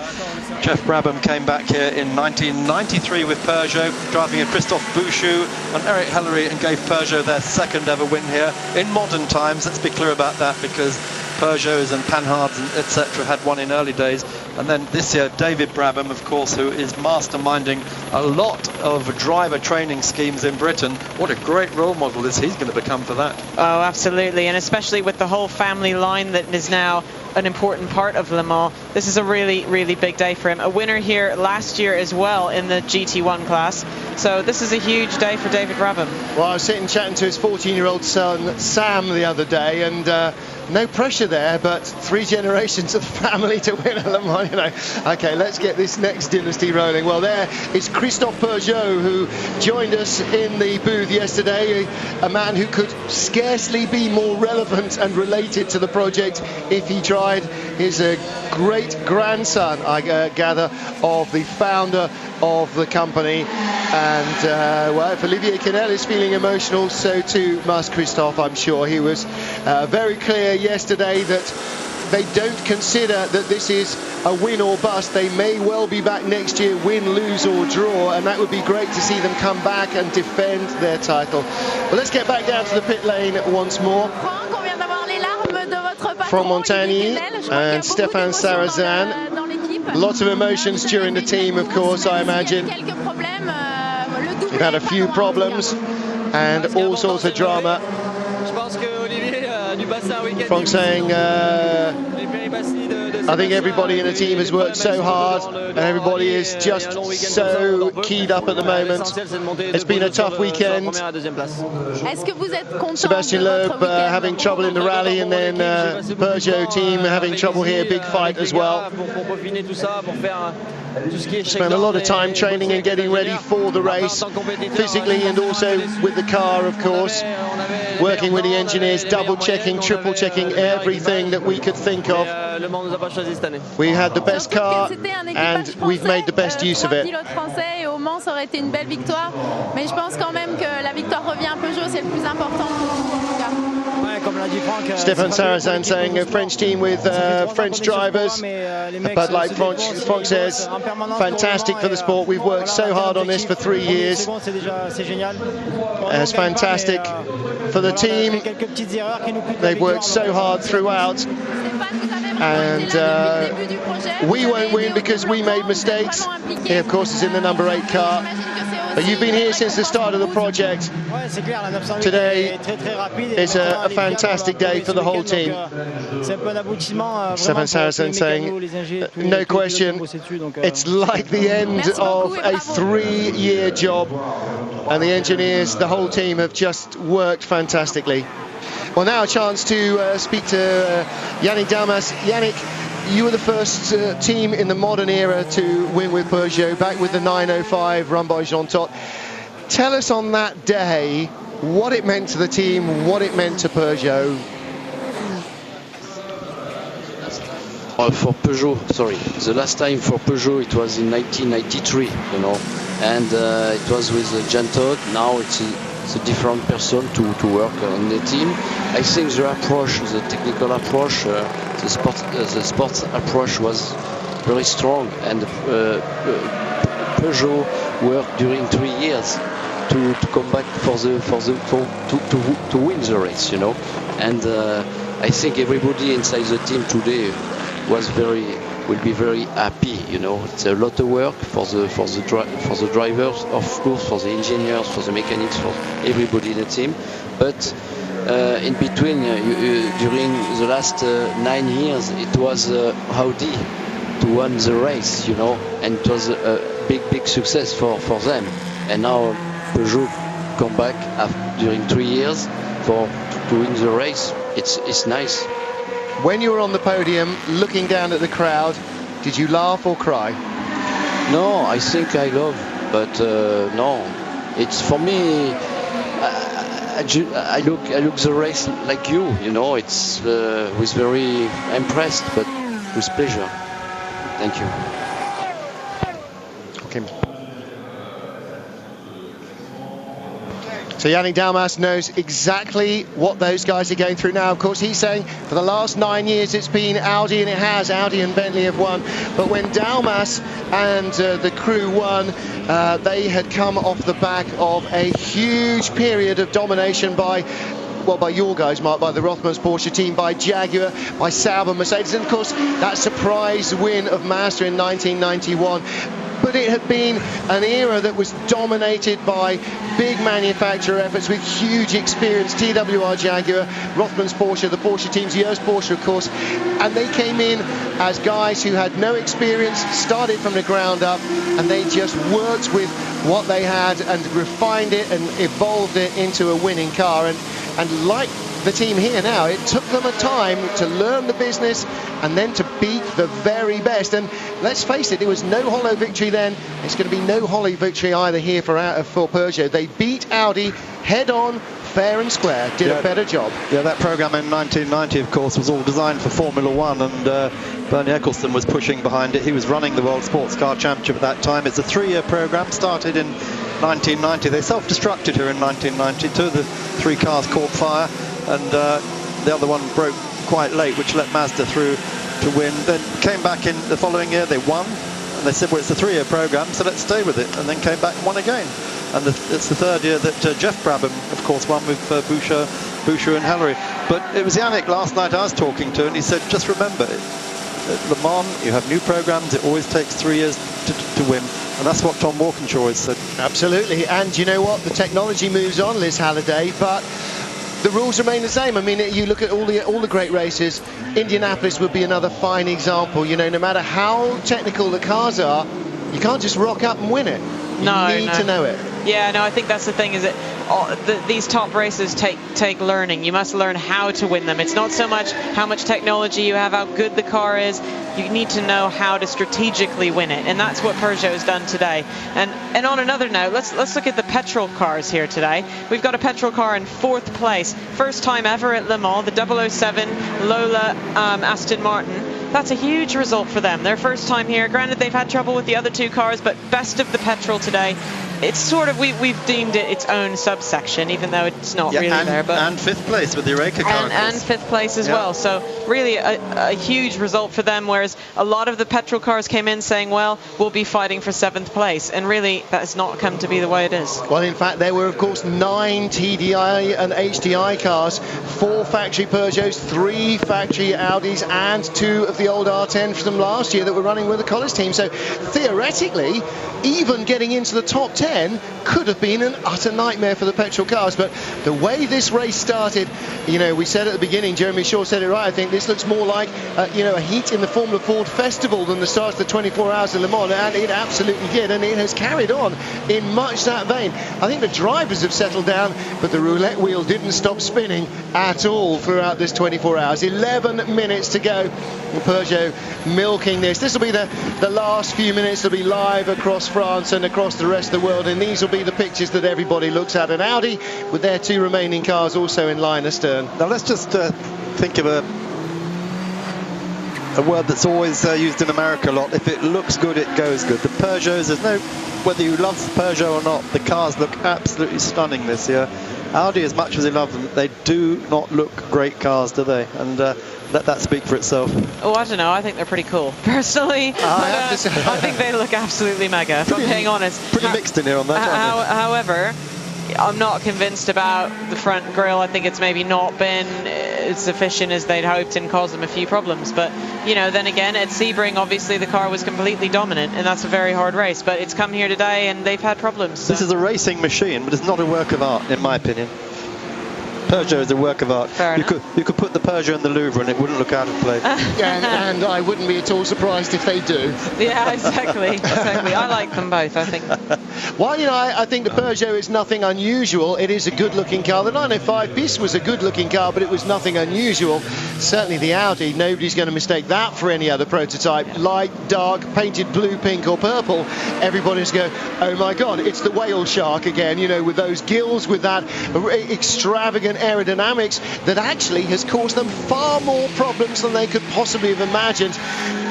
Jeff Brabham came back here in 1993 with Peugeot, driving a Christophe Bouchou and Eric Hellery, and gave Peugeot their second ever win here. In modern times, let's be clear about that, because Peugeots and Panhards and etc. had won in early days. And then this year, David Brabham, of course, who is masterminding a lot of driver training schemes in Britain. What a great role model is he's going to become for that. Oh, absolutely, and especially with the whole family line that is now an important part of Le Mans. This is a really, really big day for him. A winner here last year as well in the GT1 class. So this is a huge day for David Brabham. Well, I was sitting chatting to his 14-year-old son, Sam, the other day, and no pressure there, but 3 generations of family to win a Le Mans, you know. Okay, let's get this next dynasty rolling. Well, there is Christophe Peugeot, who joined us in the booth yesterday, a man who could scarcely be more relevant and related to the project if he tried. He's a great grandson, I gather, of the founder of the company. And well, if Olivier Canel is feeling emotional, so too must Christophe, I'm sure. He was very clear yesterday that they don't consider that this is a win or bust. They may well be back next year, win, lose or draw, and that would be great to see them come back and defend their title. But let's get back down to the pit lane once more. From Montagny and Stéphane Sarrazin. Lots of emotions during the team, of course, I imagine. We've had a few problems and all sorts of drama. From saying, I think everybody in the team has worked so hard and everybody is just so keyed up at the moment. It's been a tough weekend. Sebastian Loeb having trouble in the rally, and then Peugeot team having trouble here, big fight as well. Spent a lot of time training and getting ready for the race, physically and also with the car, of course. Working with the engineers, double checking, triple checking everything that we could think of. We had the best car and we've made the best use of it. Stéphane Sarrazin saying a French team with French drivers, but like Franck says, fantastic for the sport. We've worked so hard on this for 3 years. It's fantastic for the team. They've worked so hard throughout, and we won't win because we made mistakes. He, of course, is in the number 8 car. But you've been here since the start of the project. Today is a fantastic day for the whole team. Stéphane Sarrazin saying, no question, it's like the end of a 3-year job. And the engineers, the whole team have just worked fantastically. Well, now a chance to speak to Yannick Dalmas. Yannick, you were the first team in the modern era to win with Peugeot, back with the 905 run by Jean Todt. Tell us on that day what it meant to the team, what it meant to Peugeot. Well, for Peugeot, sorry, the last time for Peugeot it was in 1993, you know, and it was with Jean Todt. Now it's a different person to work on the team. I think the approach, the technical approach, the sports approach was very strong, and Peugeot worked during 3 years to come back to win the race, you know. And I think everybody inside the team today will be very happy, you know. It's a lot of work for the drivers, of course, for the engineers, for the mechanics, for everybody in the team. But in between, during the last 9 years, it was Audi to win the race, you know, and it was a big success for them. And now Peugeot come back during 3 years to win the race. It's nice. When you were on the podium, looking down at the crowd, did you laugh or cry? No, I think I love, but no. It's for me. I look the race like you know. It's was very impressed, but with pleasure. Thank you. Okay. So Yannick Dalmas knows exactly what those guys are going through now. Of course, he's saying for the last 9 years it's been Audi, and it has. Audi and Bentley have won. But when Dalmas and the crew won, they had come off the back of a huge period of domination by your guys, Mark, by the Rothmans Porsche team, by Jaguar, by Sauber, Mercedes, and of course that surprise win of Mazda in 1991. But it had been an era that was dominated by big manufacturer efforts with huge experience. TWR Jaguar, Rothmans Porsche, the Porsche teams, Eurosport, of course, and they came in as guys who had no experience, started from the ground up, and they just worked with what they had and refined it and evolved it into a winning car. And like the team here now, it took them a time to learn the business and then to beat the very best. And let's face it, there was no hollow victory then. It's going to be no hollow victory either here for Peugeot. They beat Audi head on, fair and square, did a better job. Yeah, that programme in 1990, of course, was all designed for Formula One, and Bernie Eccleston was pushing behind it. He was running the World Sports Car Championship at that time. It's a 3-year programme, started in 1990. They self-destructed here in 1990. 2 of the 3 cars caught fire, and the other one broke quite late, which let Mazda through to win. Then came back in the following year, they won, and they said, well, it's a 3-year program, so let's stay with it, and then came back and won again. And it's the 3rd year that Jeff Brabham, of course, won with Boucher and Hallery. But it was Yannick last night I was talking to, and he said, just remember, at Le Mans, you have new programs, it always takes 3 years to win. And that's what Tom Walkinshaw has said. Absolutely, and you know what? The technology moves on, Liz Halliday, but the rules remain the same. I mean, you look at all the great races. Indianapolis would be another fine example. You know, no matter how technical the cars are, you can't just rock up and win it. You need to know it. Yeah, no, I think that's the thing, is that these top races take learning. You must learn how to win them. It's not so much how much technology you have, how good the car is. You need to know how to strategically win it, and that's what Peugeot has done today. And on another note, let's look at the petrol cars here today. We've got a petrol car in 4th place, first time ever at Le Mans, the 007 Lola Aston Martin. That's a huge result for them. Their first time here. Granted, they've had trouble with the other 2 cars, but best of the petrol today. It's sort of, we've deemed it its own subsection, even though it's not really there. But and 5th place with the Eureka car. And 5th place as well. So really a huge result for them, whereas a lot of the petrol cars came in saying, well, we'll be fighting for 7th place. And really, that has not come to be the way it is. Well, in fact, there were, of course, 9 TDI and HDI cars, 4 factory Peugeots, 3 factory Audis, and 2 of the old R10 from last year that were running with the Collins team. So theoretically, even getting into the top 10 could have been an utter nightmare for the petrol cars. But the way this race started, you know, we said at the beginning, Jeremy Shaw said it right, I think this looks more like you know, a heat in the Formula Ford Festival than the start of the 24 Hours of Le Mans, and it absolutely did, and it has carried on in much that vein. I think the drivers have settled down, but the roulette wheel didn't stop spinning at all throughout this 24 hours. 11 minutes to go. Peugeot milking this. This will be the last few minutes. They'll be live across France and across the rest of the world, and these will be the pictures that everybody looks at. And Audi with their 2 remaining cars also in line astern. Now let's just think of a word that's always used in America a lot. If it looks good, it goes good. The Peugeots, there's no, whether you love Peugeot or not, the cars look absolutely stunning this year. Audi, as much as they love them, they do not look great cars, do they? And let that speak for itself. Oh, I don't know. I think they're pretty cool. Personally, I think they look absolutely mega, if I'm being honest. Pretty mixed in here on that. However, I'm not convinced about the front grille. I think it's maybe not been as efficient as they'd hoped and caused them a few problems. But, you know, then again, at Sebring, obviously the car was completely dominant, and that's a very hard race. But it's come here today, and they've had problems. So. This is a racing machine, but it's not a work of art, in my opinion. Peugeot is a work of art. You could put the Peugeot in the Louvre and it wouldn't look out of place. and I wouldn't be at all surprised if they do. Yeah, exactly. I like them both, I think. Well, you know, I think the Peugeot is nothing unusual. It is a good-looking car. The 905 Bis was a good-looking car, but it was nothing unusual. Certainly the Audi, nobody's going to mistake that for any other prototype. Light, dark, painted blue, pink or purple. Everybody's going, oh my God, it's the whale shark again, you know, with those gills, with that extravagant aerodynamics that actually has caused them far more problems than they could possibly have imagined.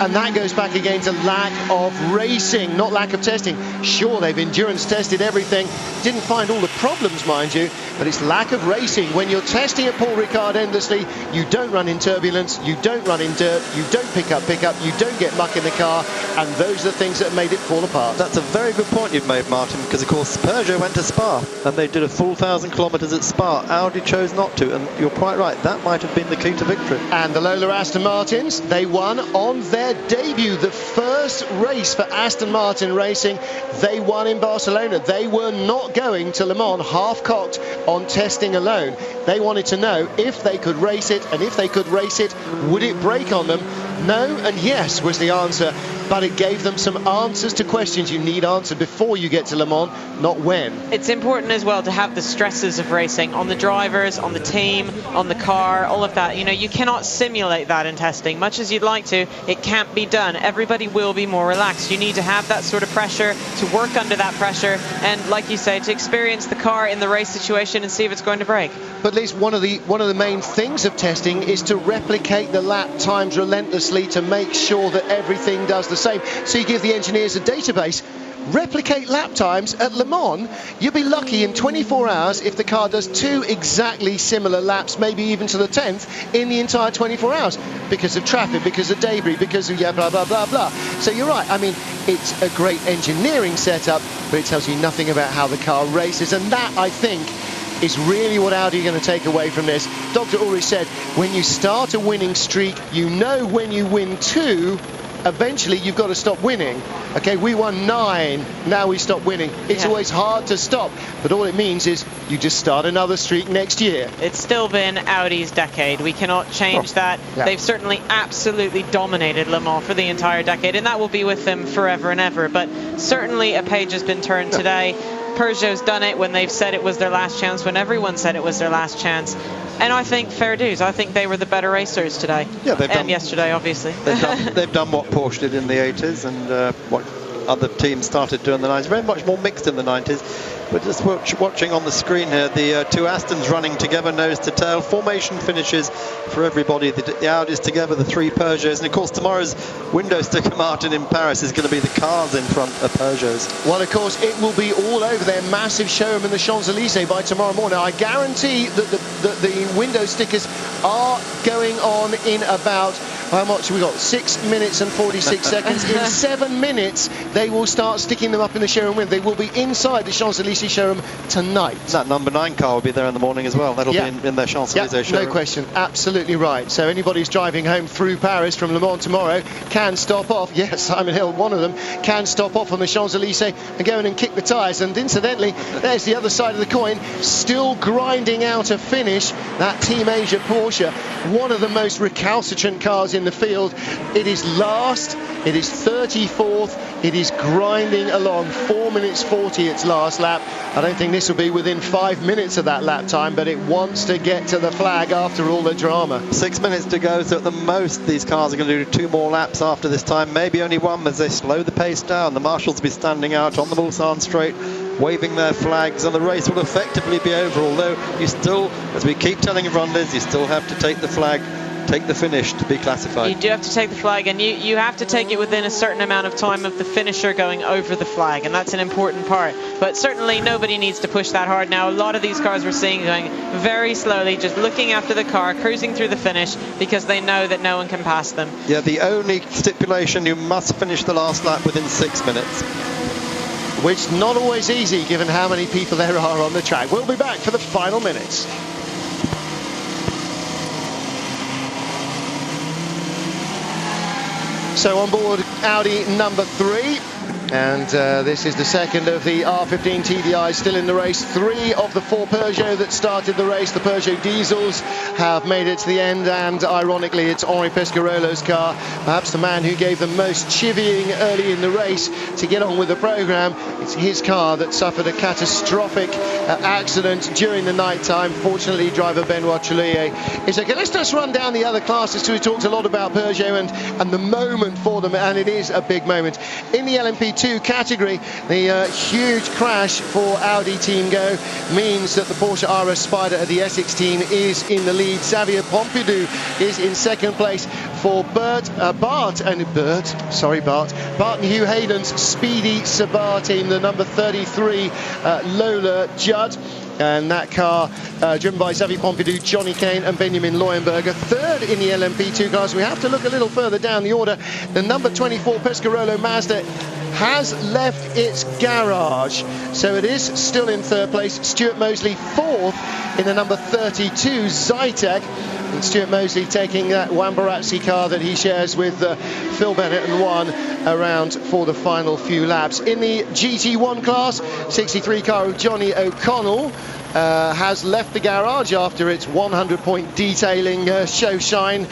And that goes back again to lack of racing, not lack of testing. Sure, they've endurance tested everything, didn't find all the problems, mind you, but it's lack of racing. When you're testing at Paul Ricard endlessly, you don't run in turbulence, you don't run in dirt, you don't pick up, you don't get muck in the car, and those are the things that made it fall apart. That's a very good point you've made, Martin, because of course Peugeot went to Spa and they did a full 1,000 kilometres at Spa. Audi chose not to, and you're quite right, that might have been the key to victory. And the Lola Aston Martins, they won on their debut, the first race for Aston Martin Racing. They won in Barcelona. They were not going to Le Mans half-cocked on testing alone. They wanted to know if they could race it, and if they could race it, would it break on them? No and yes was the answer, but it gave them some answers to questions you need answered before you get to Le Mans, not when. It's important as well to have the stresses of racing on the drivers, on the team, on the car, all of that. You know, you cannot simulate that in testing. Much as you'd like to, it can't be done. Everybody will be more relaxed. You need to have that sort of pressure, to work under that pressure, and like you say, to experience the car in the race situation and see if it's going to break. But at least one of the main things of testing is to replicate the lap times relentlessly to make sure that everything does the same. So you give the engineers a database. replicate lap times at Le Mans. You'll be lucky in 24 hours if the car does 2 exactly similar laps, maybe even to the 10th in the entire 24 hours, because of traffic, because of debris, because of blah blah blah blah. So you're right, I mean, it's a great engineering setup, but it tells you nothing about how the car races, and that, I think, is really what Audi are going to take away from this. Dr. Ulrich said, when you start a winning streak, you know when you win 2, eventually you've got to stop winning. Okay, we won 9, now we stop winning. It's always hard to stop, but all it means is you just start another streak next year. It's still been Audi's decade. We cannot change that. Yeah. They've certainly absolutely dominated Le Mans for the entire decade, and that will be with them forever and ever. But certainly a page has been turned today. Peugeot's done it when they've said it was their last chance, when everyone said it was their last chance. And I think fair dues. I think they were the better racers today. Yeah, they've done, yesterday, obviously. They've done what Porsche did in the 80s and what other teams started doing in the 90s. Very much more mixed in the 90s. But just watching on the screen here, the 2 Astons running together nose to tail. Formation finishes for everybody. The Audis together, the 3 Peugeots. And of course, tomorrow's window sticker Martin in Paris is going to be the cars in front of Peugeots. Well, of course, it will be all over their massive showroom in the Champs-Elysees by tomorrow morning. I guarantee that the window stickers are going on in about, how much have we got? 6 minutes and 46 seconds. In 7 minutes, they will start sticking them up in the showroom window. They will be inside the Champs-Elysees showroom tonight. That number 9 car will be there in the morning as well. That'll be in their Champs-Elysees showroom. No question. Absolutely right. So anybody who's driving home through Paris from Le Mans tomorrow can stop off. Yes, Simon Hill, one of them, can stop off on the Champs-Elysees and go in and kick the tyres. And incidentally, there's the other side of the coin, still grinding out a finish. That Team Asia Porsche, one of the most recalcitrant cars in the field. It is last. It is 34th. It is grinding along. 4 minutes 40 its last lap. I don't think this will be within 5 minutes of that lap time, but it wants to get to the flag after all the drama. 6 minutes to go, so at the most these cars are going to do 2 more laps after this time, maybe only 1 as they slow the pace down. The marshals will be standing out on the Mulsanne straight, waving their flags, and the race will effectively be over, although you still, as we keep telling everyone, Liz, you still have to take the flag, take the finish to be classified. You do have to take the flag, and you have to take it within a certain amount of time of the finisher going over the flag, and that's an important part. But certainly nobody needs to push that hard now. A lot of these cars we're seeing going very slowly, just looking after the car, cruising through the finish, because they know that no one can pass them. Yeah, the only stipulation, you must finish the last lap within 6 minutes. Which not always easy given how many people there are on the track. We'll be back for the final minutes. So on board Audi number 3, and this is the second of the R15 TDIs still in the race. 3 of the 4 Peugeot that started the race, the Peugeot diesels, have made it to the end, and ironically it's Henri Pescarolo's car, perhaps the man who gave the most chivying early in the race to get on with the programme. It's his car that suffered a catastrophic accident during the night time. Fortunately, driver Benoit Trullier is okay. Let's just run down the other classes. So we talked a lot about Peugeot and the moment for them, and it is a big moment. In the LMP2 category, the huge crash for Audi Team Go means that the Porsche RS Spider at the Essex team is in the lead. Xavier Pompidou is in second place for Bart and Hugh Hayden's Speedy Sabar team, the number 33 Lola Judd. And that car driven by Xavier Pompidou, Johnny Kane and Benjamin Leuenberger. Third in the LMP2 class. We have to look a little further down the order. The number 24 Pescarolo Mazda has left its garage, so it is still in third place. Stuart Mosley fourth in the number 32 Zytek, and Stuart Mosley taking that Wambarazzi car that he shares with Phil Bennett and won around for the final few laps. In the GT1 class, 63 car of Johnny O'Connell has left the garage after its 100-point detailing show shine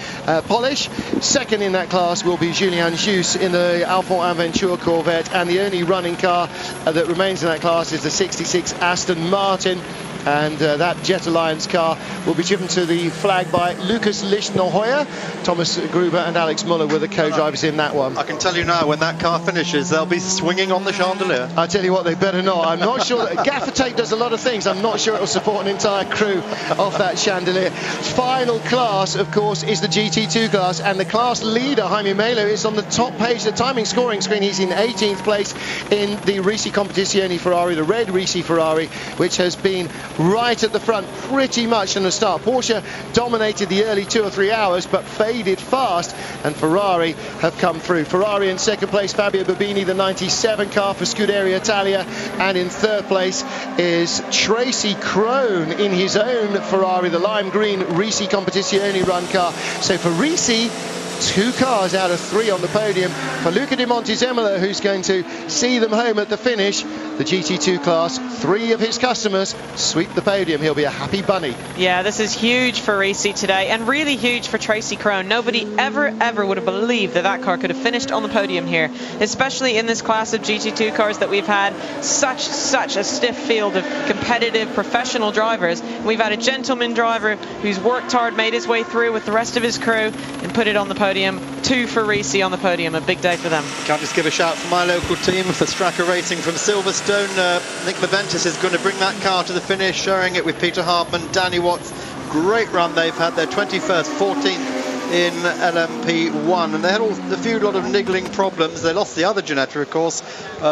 polish. Second in that class will be Julien Jus in the Alphon Aventure Corvette, and the only running car that remains in that class is the 66 Aston Martin. and that Jet Alliance car will be driven to the flag by Lucas Lichtnoheuer. Thomas Gruber and Alex Muller were the co-drivers in that one. I can tell you now, when that car finishes, they'll be swinging on the chandelier. I tell you what, they better not. I'm not sure. Gaffer tape does a lot of things. I'm not sure it will support an entire crew off that chandelier. Final class, of course, is the GT2 class, and the class leader, Jaime Melo, is on the top page, the timing scoring screen. He's in 18th place in the Risi Competizione Ferrari, the red Risi Ferrari, which has been right at the front pretty much from the start. Porsche dominated the early 2 or 3 hours, but faded fast, and Ferrari have come through. Ferrari in second place, Fabio Bobini, the 97 car for Scuderia Italia, and in third place is Tracy Crone in his own Ferrari, the lime green Risi Competizione run car. So for Risi, 2 cars out of 3 on the podium. For Luca Di Montezemolo, who's going to see them home at the finish, the GT2 class, 3 of his customers sweep the podium. He'll be a happy bunny. Yeah, this is huge for Risi today, and really huge for Tracy Crone. Nobody ever would have believed that car could have finished on the podium here, especially in this class of GT2 cars that we've had such a stiff field of competitive professional drivers. We've had a gentleman driver who's worked hard, made his way through with the rest of his crew, and put it on the podium. 2 for Risi on the podium, a big day for them. Can't just give a shout for my local team, for Straka Racing from Silverstone. Nick Leventis is going to bring that car to the finish, sharing it with Peter Hartman, Danny Watts. Great run they've had, their 21st, 14th in LMP1, and they had a few lot of niggling problems. They lost the other generator, of course.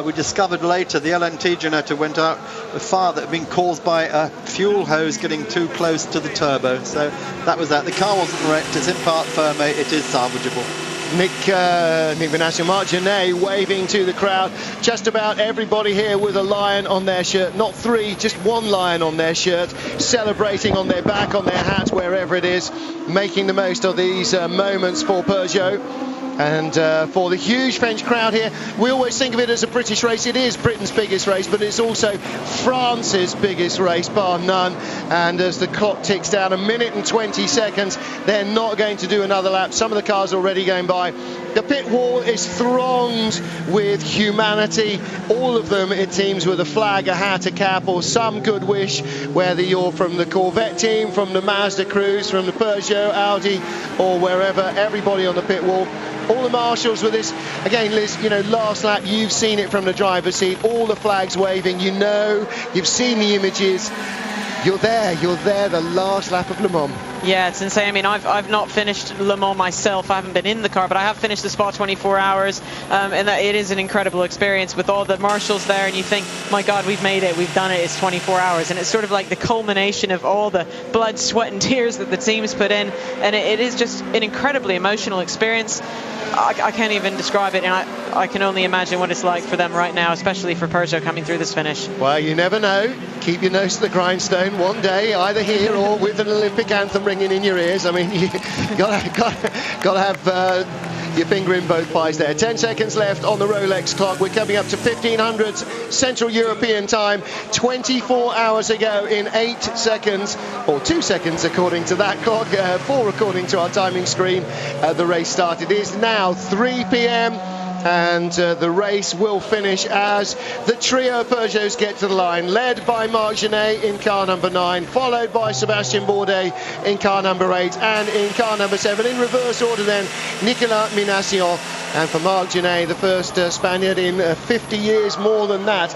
We discovered later the LNT generator went out a fire that had been caused by a fuel hose getting too close to the turbo. So that was that. The car wasn't wrecked, it's in part firme, it is salvageable. Nick Venasio, Marc Genet waving to the crowd. Just about everybody here with a lion on their shirt. Not 3, just 1 lion on their shirt. Celebrating on their back, on their hats, wherever it is. Making the most of these moments for Peugeot. And for the huge French crowd here, we always think of it as a British race. It is Britain's biggest race, but it's also France's biggest race, bar none. And as the clock ticks down, 1 minute and 20 seconds, they're not going to do another lap. Some of the cars are already going by. The pit wall is thronged with humanity. All of them, it seems, with a flag, a hat, a cap, or some good wish, whether you're from the Corvette team, from the Mazda crews, from the Peugeot, Audi, or wherever. Everybody on the pit wall. All the marshals with this. Again, Liz, you know, last lap, you've seen it from the driver's seat. All the flags waving, you know, you've seen the images. You're there, the last lap of Le Mans. Yeah, it's insane. I mean, I've not finished Le Mans myself. I haven't been in the car, but I have finished the Spa 24 hours, and that it is an incredible experience with all the marshals there, and you think, my God, we've made it, we've done it, it's 24 hours, and it's sort of like the culmination of all the blood, sweat, and tears that the teams put in, and it is just an incredibly emotional experience. I can't even describe it, and I can only imagine what it's like for them right now, especially for Peugeot coming through this finish. Well, you never know. Keep your nose to the grindstone one day, either here or with an Olympic anthem ringing in your ears. I mean, you gotta have your finger in both pies there. 10 seconds left on the Rolex clock. We're coming up to 1500 Central European time. 24 hours ago in 8 seconds, or 2 seconds according to that clock, 4 according to our timing screen. The race started. It is now 3 p.m. and the race will finish as the trio of Peugeots get to the line, led by Marc Genet in car number 9, followed by Sébastien Bourdais in car number 8, and in car number 7, in reverse order then, Nicolas Minassian. And for Marc Genet, the first Spaniard in 50 years, more than that.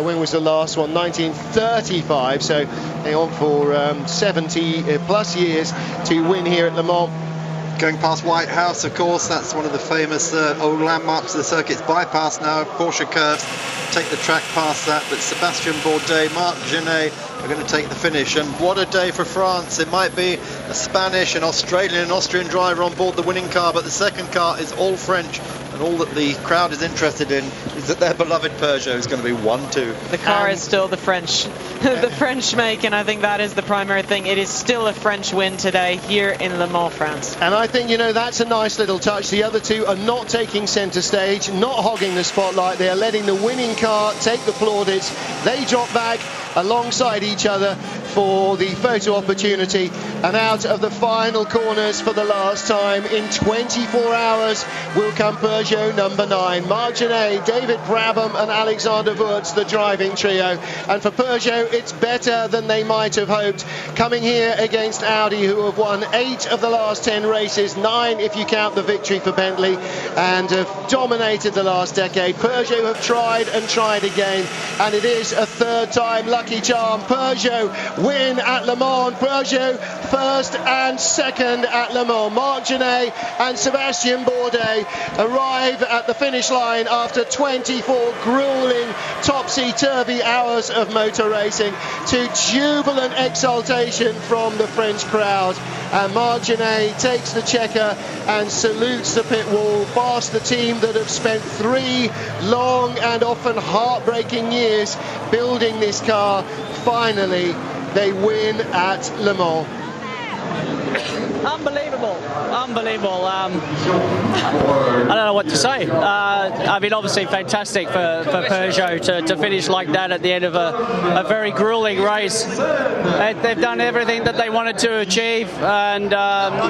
When was the last one? 1935, so they're on for 70 plus years to win here at Le Mans. Going past White House, of course, that's one of the famous old landmarks of the circuit's bypass now. Porsche curves take the track past that, but Sébastien Bourdais, Marc Genet are going to take the finish. And what a day for France. It might be a Spanish, an Australian, an Austrian driver on board the winning car, but the second car is all French. And all that the crowd is interested in is that their beloved Peugeot is going to be 1-2. The car is still the French, the French make, and I think that is the primary thing. It is still a French win today here in Le Mans, France. And I think, you know, that's a nice little touch. The other two are not taking centre stage, not hogging the spotlight. They are letting the winning car take the plaudits. They drop back alongside each other for the photo opportunity, and out of the final corners for the last time in 24 hours will come Peugeot number 9. Marc Genet, David Brabham and Alexander Wurz, the driving trio. And for Peugeot, it's better than they might have hoped. Coming here against Audi, who have won 8 of the last 10 races, 9 if you count the victory for Bentley, and have dominated the last decade. Peugeot have tried and tried again, and it is a third time lucky charm. Peugeot win at Le Mans. Peugeot first and second at Le Mans. Marc Genet and Sebastien Bourdais arrive at the finish line after 24 grueling, topsy-turvy hours of motor racing, to jubilant exultation from the French crowd. And Marc Genet takes the checker and salutes the pit wall past the team that have spent 3 long and often heartbreaking years building this car. Finally, they win at Le Mans. Unbelievable. I don't know what to say. I mean, obviously fantastic for Peugeot to finish like that at the end of a very grueling race. They've done everything that they wanted to achieve, and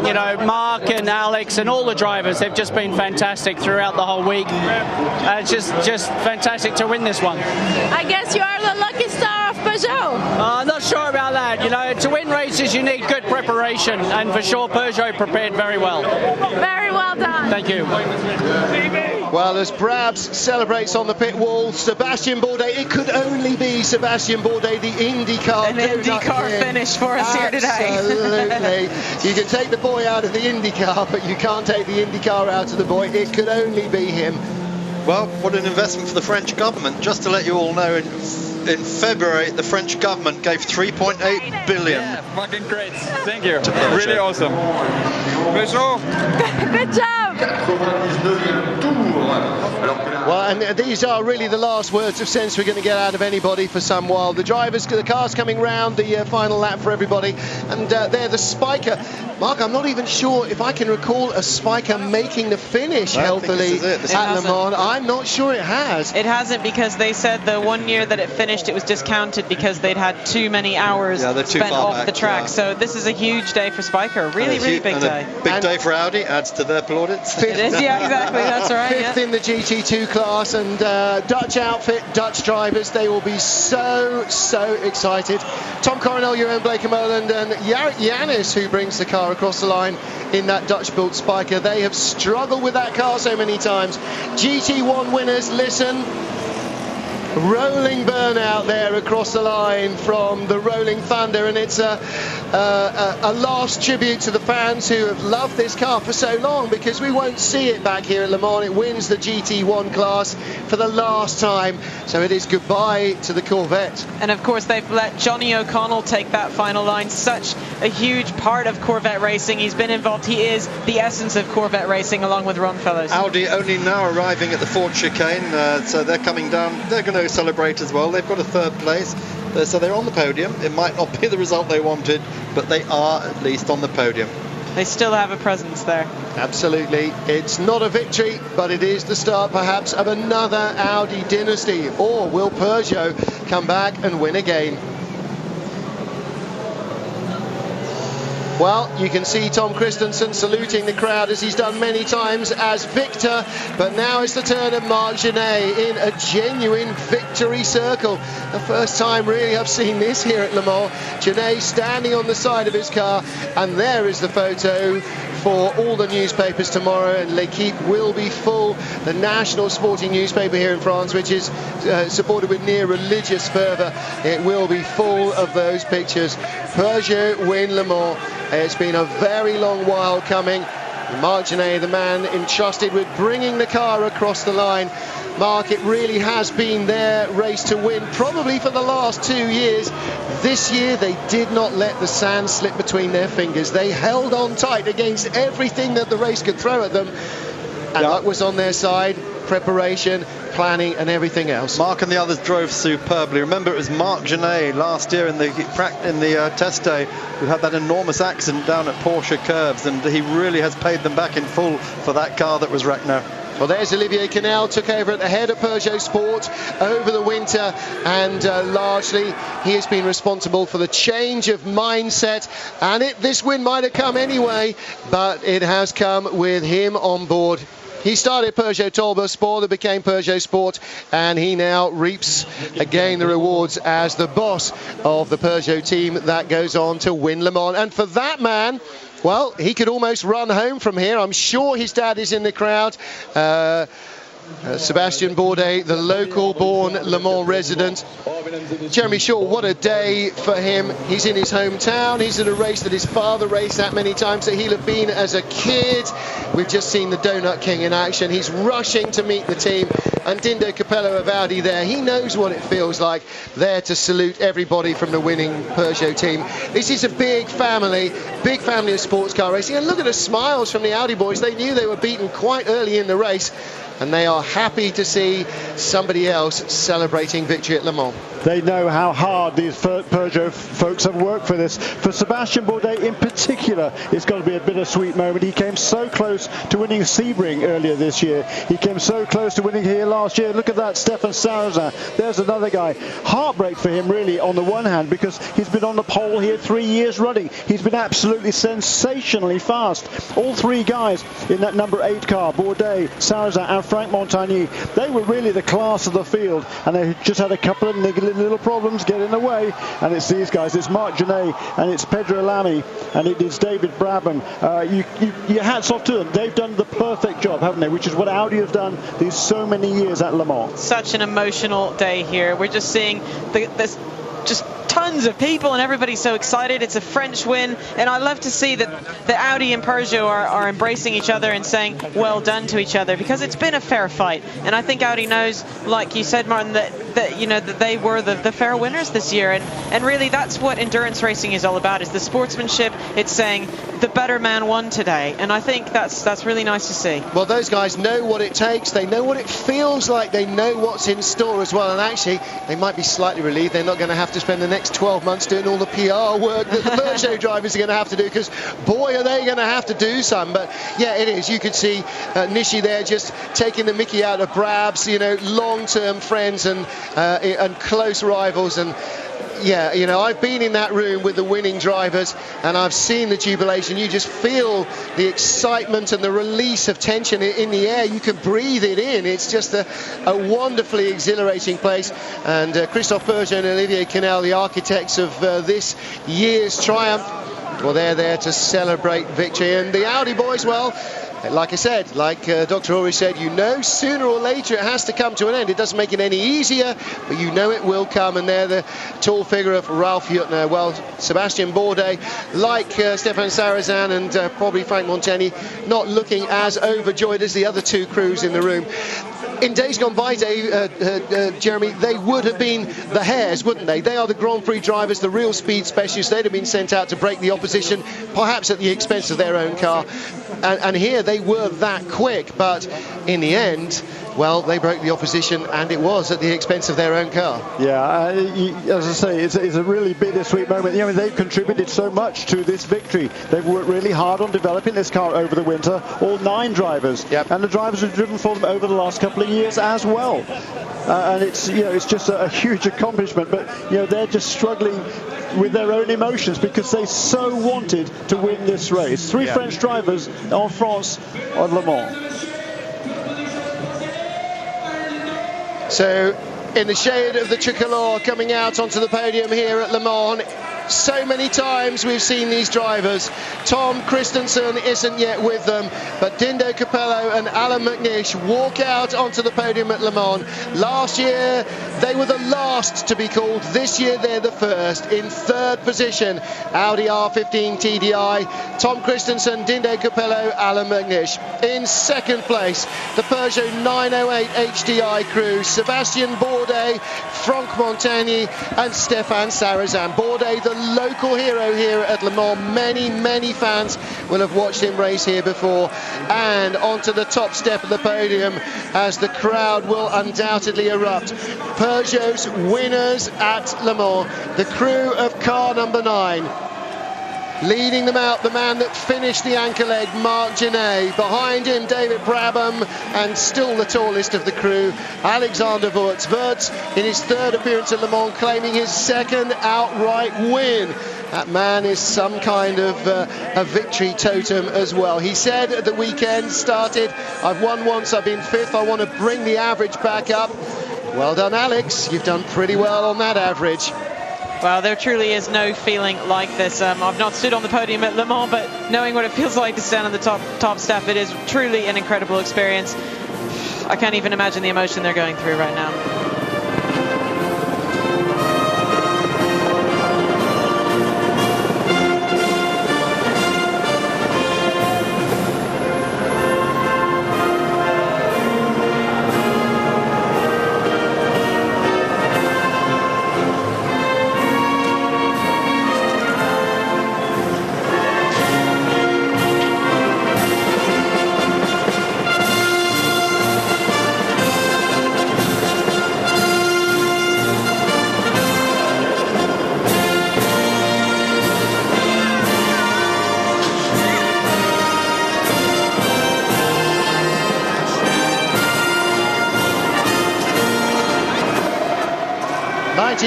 you know, Mark and Alex and all the drivers, they've just been fantastic throughout the whole week. It's just fantastic to win this one. I guess you are the lucky star of Peugeot. I'm not sure about that. You know, to win races you need good preparation, and for sure Peugeot prepared very well. Very well done. Thank you. Well, as Brabs celebrates on the pit wall, Sebastien Bourdais, it could only be Sebastien Bourdais, the IndyCar. An IndyCar finish for us here today. Absolutely. You can take the boy out of the IndyCar, but you can't take the IndyCar out of the boy. It could only be him. Well, what an investment for the French government. Just to let you all know, in February, the French government gave 3.8 billion. Yeah, fucking great. Thank you. Really awesome. Good job. Well, and these are really the last words of sense we're going to get out of anybody for some while. The car's coming round, the final lap for everybody, and they're the spiker. Mark, I'm not even sure if I can recall a spiker making the finish healthily at Le Mans. I'm not sure it has. It hasn't, because they said the one year that it finished, it was discounted because they'd had too many hours spent off the track. Yeah. So this is a huge day for Spiker. Really big day. Big day for Audi, adds to their plaudits. It is, yeah, exactly. That's right. Fifth in the GT2 class, and Dutch outfit, Dutch drivers, they will be so excited. Tom Coronel, Jeroen Bleekemolen, and Jarek Jannis, who brings the car across the line in that Dutch-built Spiker. They have struggled with that car so many times. GT1 winners, listen. Rolling burnout there across the line from the Rolling Thunder, and it's a last tribute to the fans who have loved this car for so long, because we won't see it back here at Le Mans. It wins the GT1 class for the last time, so it is goodbye to the Corvette. And of course they've let Johnny O'Connell take that final line, such a huge part of Corvette racing. He's been involved, he is the essence of Corvette racing, along with Ron Fellows. Audi only now arriving at the Ford chicane, so they're coming down. They're going to celebrate as well. They've got a third place, so they're on the podium. It might not be the result they wanted, but they are at least on the podium. They still have a presence there. Absolutely. It's not a victory, but it is the start perhaps of another Audi dynasty. Or will Peugeot come back and win again? Well, you can see Tom Christensen saluting the crowd, as he's done many times as victor, but now it's the turn of Marc Genet in a genuine victory circle. The first time really I've seen this here at Le Mans. Genet standing on the side of his car, and there is the photo for all the newspapers tomorrow, and L'Equipe will be full, the national sporting newspaper here in France, which is supported with near religious fervour. It will be full of those pictures. Peugeot win Le Mans. It's been a very long while coming. Marc Genet, the man entrusted with bringing the car across the line. Mark, it really has been their race to win, probably for the last 2 years. This year, they did not let the sand slip between their fingers. They held on tight against everything that the race could throw at them. And luck was on their side, preparation, planning and everything else. Mark and the others drove superbly. Remember, it was Marc Genet last year in the test day who had that enormous accident down at Porsche Curves, and he really has paid them back in full for that car that was wrecked now. Well, there's Olivier Canal, took over at the head of Peugeot Sport over the winter, and largely he has been responsible for the change of mindset, and this win might have come anyway, but it has come with him on board. He started Peugeot Tourbus Sport, it became Peugeot Sport, and he now reaps again the rewards as the boss of the Peugeot team that goes on to win Le Mans. And for that man, well, he could almost run home from here. I'm sure his dad is in the crowd. Sébastien Bourdais, the local-born Le Mans resident. Jeremy Shaw, what a day for him. He's in his hometown. He's at a race that his father raced that many times that he'll have been as a kid. We've just seen the Donut King in action. He's rushing to meet the team. And Dindo Capello of Audi there. He knows what it feels like there to salute everybody from the winning Peugeot team. This is a big family of sports car racing. And look at the smiles from the Audi boys. They knew they were beaten quite early in the race, and they are happy to see somebody else celebrating victory at Le Mans. They know how hard these Peugeot folks have worked for this. For Sébastien Bourdais in particular, it's got to be a bittersweet moment. He came so close to winning Sebring earlier this year. He came so close to winning here last year. Look at that, Stéphane Sarrazin. There's another guy. Heartbreak for him, really, on the one hand, because he's been on the pole here 3 years running. He's been absolutely sensationally fast. All three guys in that number 8 car, Bourdais, Sarrazin and Franck Montagny, they were really the class of the field, and they just had a couple of niggling little problems get in the way, and it's these guys. It's Marc Genet and it's Pedro Lamy and it is David Brabham. Your hats off to them. They've done the perfect job, haven't they, which is what Audi have done these so many years at Le Mans. Such an emotional day here. We're just seeing this just tons of people and everybody's so excited. It's a French win, and I love to see that the Audi and Peugeot are embracing each other and saying well done to each other, because it's been a fair fight, and I think Audi knows, like you said, Martin, that they were the fair winners this year, and really that's what endurance racing is all about, is the sportsmanship. It's saying the better man won today, and I think that's really nice to see. Well, those guys know what it takes, they know what it feels like, they know what's in store as well, and actually they might be slightly relieved they're not going to have to spend the next 12 months doing all the PR work that the Peugeot drivers are going to have to do, because boy are they going to have to do some. But yeah, it is. You could see Nishi there just taking the mickey out of Brabs, long-term friends and close rivals. And yeah, I've been in that room with the winning drivers and I've seen the jubilation. You just feel the excitement and the release of tension in the air. You can breathe it in. It's just a wonderfully exhilarating place. And Christophe Peugeot and Olivier Canal, the architects of this year's triumph, well, they're there to celebrate victory. And the Audi boys, well, like I said, like Dr. Horry said, sooner or later it has to come to an end. It doesn't make it any easier, but it will come. And they're the tall figure of Ralph Juttner. Well, Sébastien Bourdais, like Stéphane Sarrazin and probably Franck Montagny, not looking as overjoyed as the other two crews in the room. In days gone by, Jeremy, they would have been the hares, wouldn't they? They are the Grand Prix drivers, the real speed specialists. They'd have been sent out to break the opposition, perhaps at the expense of their own car. And here they were that quick, but in the end, well, they broke the opposition, and it was at the expense of their own car. Yeah, as I say, it's a really bittersweet moment. They've contributed so much to this victory. They've worked really hard on developing this car over the winter, all 9 drivers. Yep. And the drivers have driven for them over the last couple of years as well. And it's just a huge accomplishment, but they're just struggling with their own emotions because they so wanted to win this race. 3 French drivers en France on Le Mans. So in the shade of the tricolore coming out onto the podium here at Le Mans, so many times we've seen these drivers. Tom Christensen isn't yet with them, but Dindo Capello and Alain McNish walk out onto the podium at Le Mans. Last year they were the last to be called. This year they're the first. In 3rd position, Audi R15 TDI, Tom Christensen, Dindo Capello, Alain McNish. In 2nd place, the Peugeot 908 HDI crew, Sébastien Bourdais, Franck Montagny and Stéphane Sarrazin. Bourdais, the local hero here at Le Mans. Many fans will have watched him race here before. And onto the top step of the podium as the crowd will undoubtedly erupt. Peugeot's winners at Le Mans, the crew of car number 9. Leading them out, the man that finished the anchor leg, Marc Genet. Behind him, David Brabham, and still the tallest of the crew, Alexander Wurz. Wurz, in his third appearance at Le Mans, claiming his second outright win. That man is some kind of a victory totem as well. He said at the weekend started, I've won once, I've been fifth, I want to bring the average back up. Well done, Alex. You've done pretty well on that average. Well, there truly is no feeling like this. I've not stood on the podium at Le Mans, but knowing what it feels like to stand on the top step, it is truly an incredible experience. I can't even imagine the emotion they're going through right now.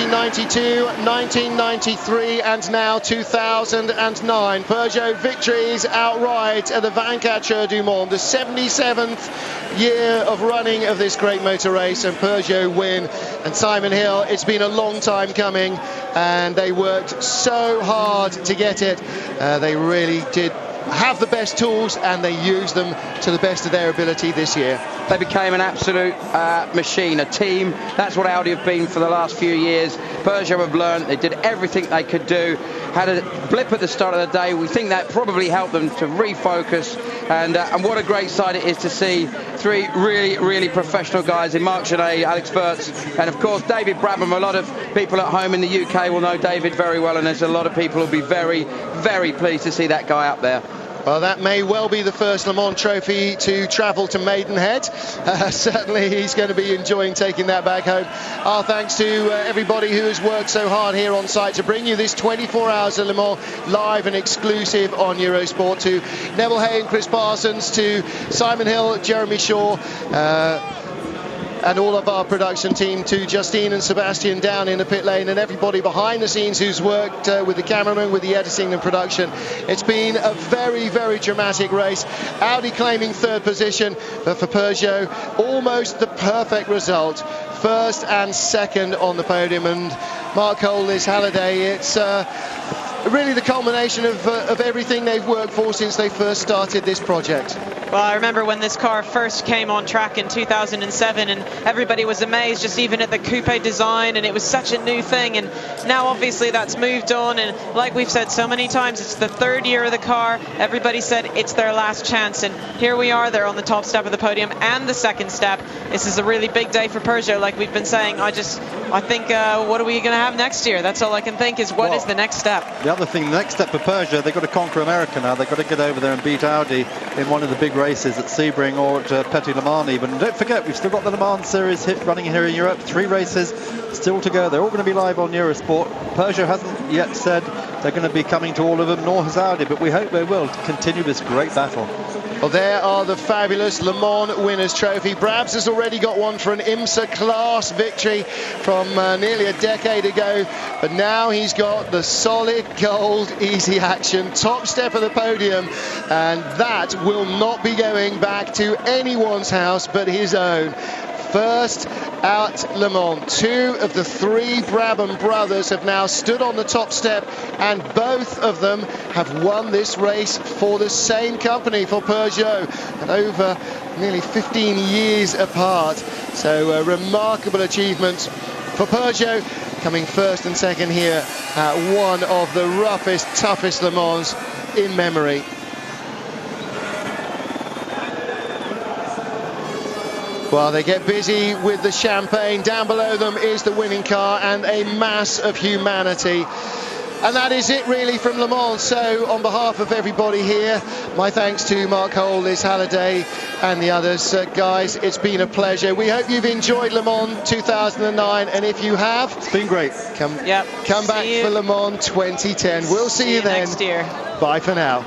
1992, 1993 and now 2009. Peugeot victories outright at the 24 du Mans, the 77th year of running of this great motor race, and Peugeot win. And Simon Hill, it's been a long time coming and they worked so hard to get it. They really did have the best tools and they used them to the best of their ability this year. They became an absolute machine, a team. That's what Audi have been for the last few years. Peugeot have learned, they did everything they could do. Had a blip at the start of the day. We think that probably helped them to refocus, and what a great sight it is to see three really professional guys in Marc Genet, Alex Wurz, and of course David Brabham. A lot of people at home in the UK will know David very well, and there's a lot of people who'll be very pleased to see that guy up there. Well, that may well be the first Le Mans trophy to travel to Maidenhead. Certainly he's going to be enjoying taking that back home. Our thanks to everybody who has worked so hard here on site to bring you this 24 hours of Le Mans live and exclusive on Eurosport. To Neville Hay and Chris Parsons, to Simon Hill, Jeremy Shaw, and all of our production team, to Justine and Sebastian down in the pit lane, and everybody behind the scenes who's worked with the cameraman, with the editing and production. It's been a very dramatic race. Audi claiming third position, but for Peugeot, almost the perfect result. First and second on the podium, and Mark Cole, Liz Halliday, it's really the culmination of everything they've worked for since they first started this project. Well, I remember when this car first came on track in 2007, and everybody was amazed just even at the coupe design, and it was such a new thing. And now obviously that's moved on, and like we've said so many times, it's the third year of the car. Everybody said it's their last chance, and here we are. They're on the top step of the podium and the second step. This is a really big day for Peugeot, like we've been saying. I think what are we going to have next year? That's all I can think is what is the next step. The other thing, the next step for Peugeot, they've got to conquer America now. They've got to get over there and beat Audi in one of the big races at Sebring or at Petit Le Mans even. And don't forget, we've still got the Le Mans series running here in Europe. 3 races still to go. They're all going to be live on Eurosport. Peugeot hasn't yet said they're going to be coming to all of them, nor has Audi, but we hope they will continue this great battle. Well, there are the fabulous Le Mans Winners' Trophy. Brabs has already got one for an IMSA class victory from nearly a decade ago, but now he's got the solid gold easy action top step of the podium, and that will not be going back to anyone's house but his own. First at Le Mans. 2 of the 3 Brabham brothers have now stood on the top step, and both of them have won this race for the same company, for Peugeot, and over nearly 15 years apart. So a remarkable achievement for Peugeot, coming first and second here at one of the roughest, toughest Le Mans in memory. Well, they get busy with the champagne. Down below them is the winning car and a mass of humanity. And that is it really from Le Mans. So on behalf of everybody here, my thanks to Mark Hole, Liz Halliday and the others. Guys, it's been a pleasure. We hope you've enjoyed Le Mans 2009, and if you have, it's been great. Come back for Le Mans 2010. We'll see you then. Next year. Bye for now.